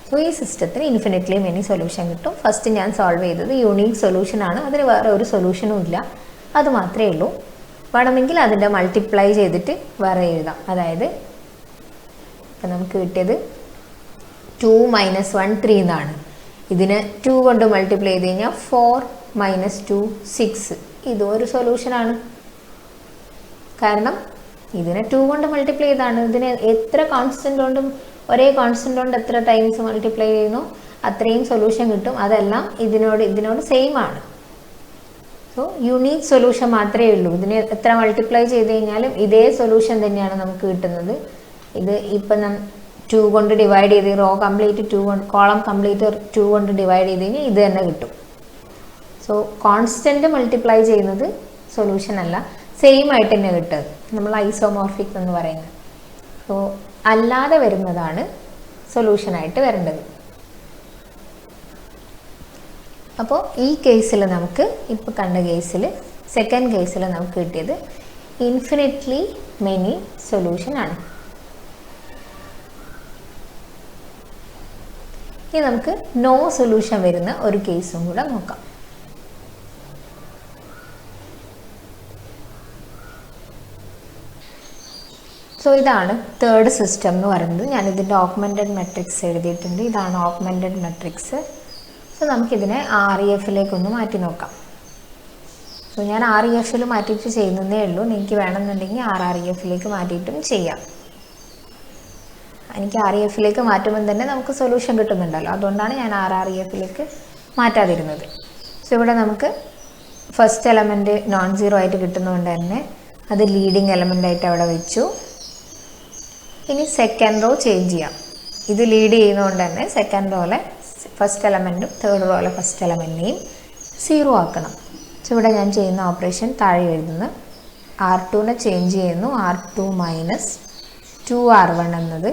സോ ഈ സിസ്റ്റത്തിന് ഇൻഫിനിറ്റ്ലി മെനി സൊല്യൂഷൻ കിട്ടും. ഫസ്റ്റ് ഞാൻ സോൾവ് ചെയ്തത് യൂണീക്ക് സൊല്യൂഷനാണ്, അതിന് വേറെ ഒരു സൊല്യൂഷനും ഇല്ല, അത് മാത്രമേ ഉള്ളൂ. വേണമെങ്കിൽ അതിൻ്റെ മൾട്ടിപ്ലൈ ചെയ്തിട്ട് വേറെ എഴുതാം. അതായത് ഇപ്പം നമുക്ക് കിട്ടിയത് 2 - 1 3 എന്നാണ്. ഇതിന് 2 കൊണ്ട് മൾട്ടിപ്ലൈ ചെയ്ത് കഴിഞ്ഞാൽ 4 - 2 6. ഇതും ഒരു സൊല്യൂഷനാണ്, കാരണം ഇതിനെ 2 കൊണ്ട് മൾട്ടിപ്ലൈ ചെയ്താണ്. ഇതിന് എത്ര കോൺസ്റ്റൻ്റ് കൊണ്ടും ഒരേ കോൺസ്റ്റൻ്റ് കൊണ്ട് എത്ര ടൈംസ് മൾട്ടിപ്ലൈ ചെയ്യുന്നു അത്രയും സൊല്യൂഷൻ കിട്ടും. അതെല്ലാം ഇതിനോട് സെയിം ആണ്. സോ യുണീക്ക് സൊല്യൂഷൻ മാത്രമേ ഉള്ളൂ. ഇതിന് എത്ര മൾട്ടിപ്ലൈ ചെയ്ത് കഴിഞ്ഞാലും ഇതേ സൊല്യൂഷൻ തന്നെയാണ് നമുക്ക് കിട്ടുന്നത്. ഇത് ഇപ്പം 2 കൊണ്ട് ഡിവൈഡ് ചെയ്ത് റോ കംപ്ലീറ്റ് 2 കൊണ്ട്, കോളം കംപ്ലീറ്റ് 2 കൊണ്ട് ഡിവൈഡ് ചെയ്ത് കഴിഞ്ഞാൽ ഇത് തന്നെ കിട്ടും. സോ കോൺസ്റ്റൻറ്റ് മൾട്ടിപ്ലൈ ചെയ്യുന്നത് സൊല്യൂഷൻ അല്ല, സെയിം ആയിട്ട് തന്നെ കിട്ടുന്നത്. നമ്മൾ ഐസോമോർഫിക് എന്ന് പറയുന്നത്. സോ അല്ലാതെ വരുന്നതാണ് സൊല്യൂഷനായിട്ട് വരേണ്ടത്. അപ്പോൾ ഈ കേസിൽ നമുക്ക് ഇപ്പോൾ കണ്ട കേസിൽ, സെക്കൻഡ് കേസിൽ നമുക്ക് കിട്ടിയത് ഇൻഫിനിറ്റ്ലി മെനി സൊല്യൂഷൻ ആണ്. ഇനി നമുക്ക് നോ സൊല്യൂഷൻ വരുന്ന ഒരു കേസും കൂടെ നോക്കാം. സോ ഇതാണ് തേർഡ് സിസ്റ്റം എന്ന് പറയുന്നത്. ഞാനിതിൻ്റെ ഓഗ്മെൻറ്റഡ് മെട്രിക്സ് എഴുതിയിട്ടുണ്ട്. ഇതാണ് ഓഗ്മെൻറ്റഡ് മെട്രിക്സ്. സോ നമുക്കിതിനെ REFിലേക്കൊന്ന് മാറ്റി നോക്കാം. സോ ഞാൻ REFിൽ മാറ്റിയിട്ട് ചെയ്യുന്നതേ ഉള്ളൂ. നിങ്ങൾക്ക് വേണമെന്നുണ്ടെങ്കിൽ RREFിലേക്ക് മാറ്റിയിട്ടും ചെയ്യാം. എനിക്ക് REFിലേക്ക് മാറ്റുമ്പോൾ തന്നെ നമുക്ക് സൊല്യൂഷൻ കിട്ടുന്നുണ്ടല്ലോ, അതുകൊണ്ടാണ് ഞാൻ RREFിലേക്ക് മാറ്റാതിരുന്നത്. സോ ഇവിടെ നമുക്ക് ഫസ്റ്റ് എലമെൻറ്റ് നോൺ സീറോ ആയിട്ട് കിട്ടുന്നതുകൊണ്ട് തന്നെ അത് ലീഡിങ് എലമെൻ്റ് ആയിട്ട് അവിടെ വെച്ചു. ഇനി സെക്കൻഡ് റോ ചേഞ്ച് ചെയ്യാം. ഇത് ലീഡ് ചെയ്യുന്നതുകൊണ്ട് തന്നെ സെക്കൻഡ് റോയിലെ ഫസ്റ്റ് എലമെൻറ്റും തേർഡ് റോയിലെ ഫസ്റ്റ് എലമെൻറ്റിനെയും 0 ആക്കണം. സോ ഇവിടെ ഞാൻ ചെയ്യുന്ന ഓപ്പറേഷൻ താഴെ എഴുതുന്നു. R2നെ ചേഞ്ച് ചെയ്യുന്നു, R2 - 2R1 എന്നത്.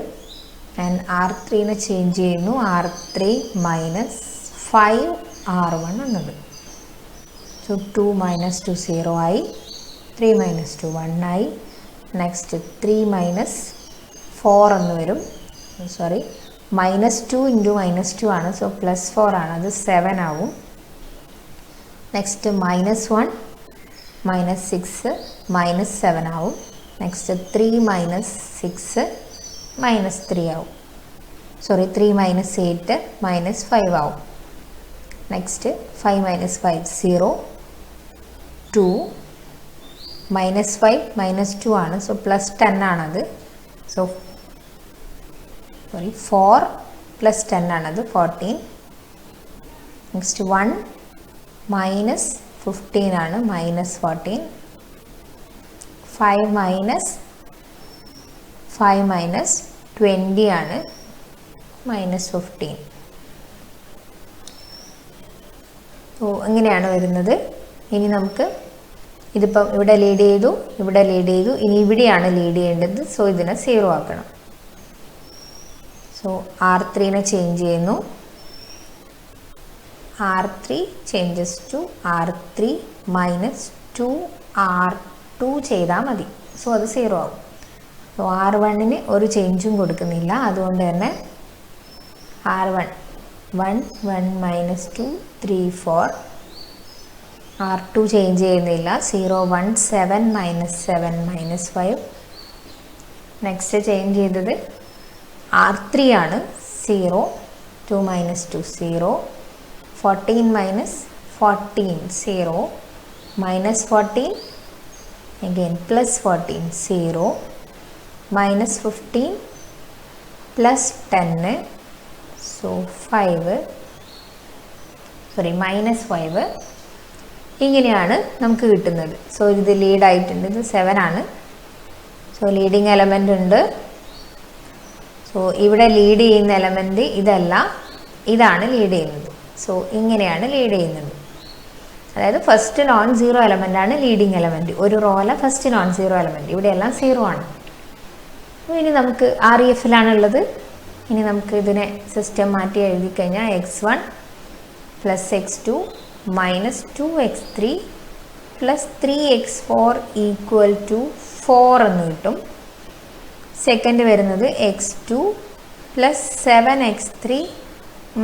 ആൻഡ് R3നെ ചേഞ്ച് ചെയ്യുന്നു, R3 - 5R1 എന്നത്. സോ 2 - 2 0 ആയി, 3 - 2 1 ആയി. നെക്സ്റ്റ് 3 - 4 എന്ന് വരും. സോറി, -2 × -2 ആണ്. സോ +4 ആണ്, അത് 7 ആവും. നെക്സ്റ്റ് -1 -6 -7 ആവും. നെക്സ്റ്റ് 3 - 6 -3 ആവും. സോറി, 3 - 8 -5 ആവും. നെക്സ്റ്റ് 5 - 5 0, 2 -5 -2 ആണ്. സോ +10 ആണത്. സോ സോറി 4 + 10 ആണത്, 14. നെക്സ്റ്റ് 1 - 15 ആണ്, -14. 5 - 20 ആണ്, -15. സോ അങ്ങനെയാണ് വരുന്നത്. ഇനി നമുക്ക് ഇതിപ്പം ഇവിടെ ലീഡ് ചെയ്തു, ഇവിടെ ലീഡ് ചെയ്തു, ഇനി ഇവിടെയാണ് ലീഡ് ചെയ്യേണ്ടത്. സോ ഇതിനെ 0 ആക്കണം. സോ R3നെ ചേഞ്ച് ചെയ്യുന്നു, R3 changes to R3 - 2R2 ചെയ്താൽ മതി. സോ അത് 0 ആവും. സോ R1 ഒരു ചേഞ്ചും കൊടുക്കുന്നില്ല, അതുകൊണ്ട് തന്നെ R1 1 1 മൈനസ് 2 3 4. R2 ചേഞ്ച് ചെയ്യുന്നില്ല, 0 1 7 മൈനസ് 7 മൈനസ് 5. നെക്സ്റ്റ് ചേഞ്ച് ചെയ്തത് R3 ആണ്, 0 2 minus 2 0. 14 minus 14 0 minus 14 again plus 14 0 minus 15 plus 10, so 5 sorry minus 5. ഇങ്ങനെയാണ് നമുക്ക് കിട്ടുന്നത്. സോ ഇത് ലീഡ് ആയിട്ടുണ്ട്, ഇത് 7 ആണ്. സോ ലീഡിങ് എലമെൻ്റ് ഉണ്ട്. സോ ഇവിടെ ലീഡ് ചെയ്യുന്ന എലമെൻ്റ് ഇതല്ല, ഇതാണ് ലീഡ് ചെയ്യുന്നത്. സോ ഇങ്ങനെയാണ് ലീഡ് ചെയ്യുന്നത്. അതായത് ഫസ്റ്റ് നോൺ സീറോ എലമെൻ്റ് ആണ് ലീഡിങ് എലമെൻറ്റ്. ഒരു റോയിലെ ഫസ്റ്റ് നോൺ സീറോ എലമെൻറ്റ്, ഇവിടെയെല്ലാം 0 ആണ്. ഇനി നമുക്ക് REFലാണുള്ളത്. ഇനി നമുക്ക് ഇതിനെ സിസ്റ്റം മാറ്റി എഴുതി കഴിഞ്ഞാൽ x1 plus x2 minus 2x3 plus 3x4 equal to 4 എന്ന് കിട്ടും. സെക്കൻഡ് വരുന്നത് x2 plus 7x3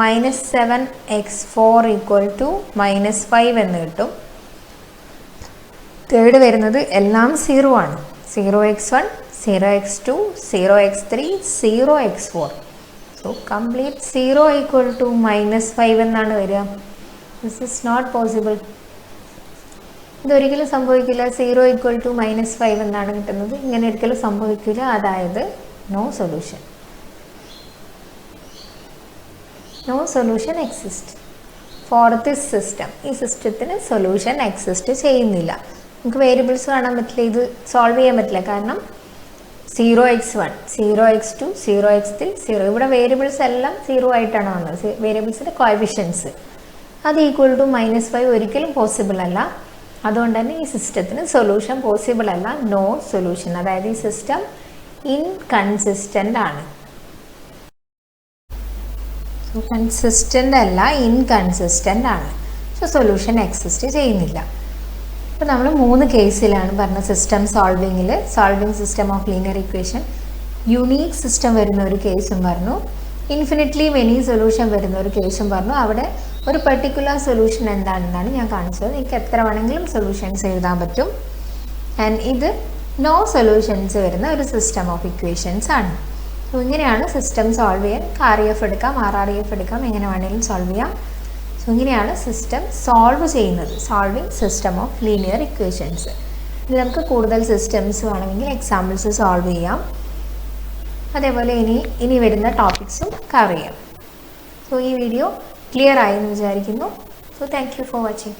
minus 7x4 equal to minus 5 എന്ന് കിട്ടും. തേർഡ് വരുന്നത് എല്ലാം 0 ആണ്. 0x1 0x2 0x3 0x4. So complete 0 equal to minus 5 എന്നാണ് വരിക. This is not possible. ഇതൊരിക്കലും സംഭവിക്കില്ല. 0 ഈക്വൽ ടു മൈനസ് 5 എന്നാണ് കിട്ടുന്നത്. ഇങ്ങനെ ഒരിക്കലും സംഭവിക്കില്ല. അതായത് no solution. No solution exist for this system. ഈ സിസ്റ്റത്തിന് സൊല്യൂഷൻ എക്സിസ്റ്റ് ചെയ്യുന്നില്ല. നമുക്ക് വേരിയബിൾസ് കാണാൻ പറ്റില്ല, ഇത് സോൾവ് ചെയ്യാൻ പറ്റില്ല. കാരണം 0x1 0x2 0x3 0, ഇവിടെ വേരിയബിൾസ് എല്ലാം 0 ആയിട്ടാണ് വന്നത്. വേരിയബിൾസിൻ്റെ കോഎഫിഷ്യൻസ് അത് ഈക്വൽ ടു മൈനസ് 5 ഒരിക്കലും പോസിബിൾ അല്ല. അതുകൊണ്ട് തന്നെ ഈ സിസ്റ്റത്തിന് സൊല്യൂഷൻ പോസിബിൾ അല്ല. No solution. അതായത് ഈ സിസ്റ്റം ഇൻകൺസിസ്റ്റൻ്റ് ആണ്. കൺസിസ്റ്റൻ്റ് അല്ല, ഇൻകൺസിസ്റ്റൻ്റ് ആണ്. സോ സൊല്യൂഷൻ എക്സിസ്റ്റ് ചെയ്യുന്നില്ല. അപ്പോൾ നമ്മൾ 3 കേസിലാണ് പറഞ്ഞ സിസ്റ്റം സോൾവിങ്ങിൽ. Solving system of linear equation, unique system വരുന്ന ഒരു കേസും പറഞ്ഞു, ഇൻഫിനിറ്റ്ലി മെനി സൊല്യൂഷൻ വരുന്ന ഒരു കേസും പറഞ്ഞു. അവിടെ ഒരു പെർട്ടിക്കുലർ സൊല്യൂഷൻ എന്താണെന്നാണ് ഞാൻ കാണിച്ചത്. എനിക്ക് എത്ര വേണമെങ്കിലും സൊല്യൂഷൻസ് എഴുതാൻ പറ്റും. ആൻഡ് ഇത് നോ സൊല്യൂഷൻസ് വരുന്ന ഒരു സിസ്റ്റം ഓഫ് ഇക്വേഷൻസ് ആണ്. സോ ഇങ്ങനെയാണ് സിസ്റ്റം സോൾവ് ചെയ്യാൻ. REF എടുക്കാം, RREF എടുക്കാം, എങ്ങനെ വേണമെങ്കിലും സോൾവ് ചെയ്യാം. സോ ഇങ്ങനെയാണ് സിസ്റ്റം സോൾവ് ചെയ്യുന്നത്. Solving system of linear equations. ഇത് നമുക്ക് കൂടുതൽ സിസ്റ്റംസ് വേണമെങ്കിൽ എക്സാമ്പിൾസ് സോൾവ് ചെയ്യാം. അതേപോലെ ഇനി വരുന്ന ടോപ്പിക്സും കവർ ചെയ്യാം. സോ ഈ വീഡിയോ ക്ലിയർ ആയി എന്ന് വിചാരിക്കുന്നു. So thank you for watching.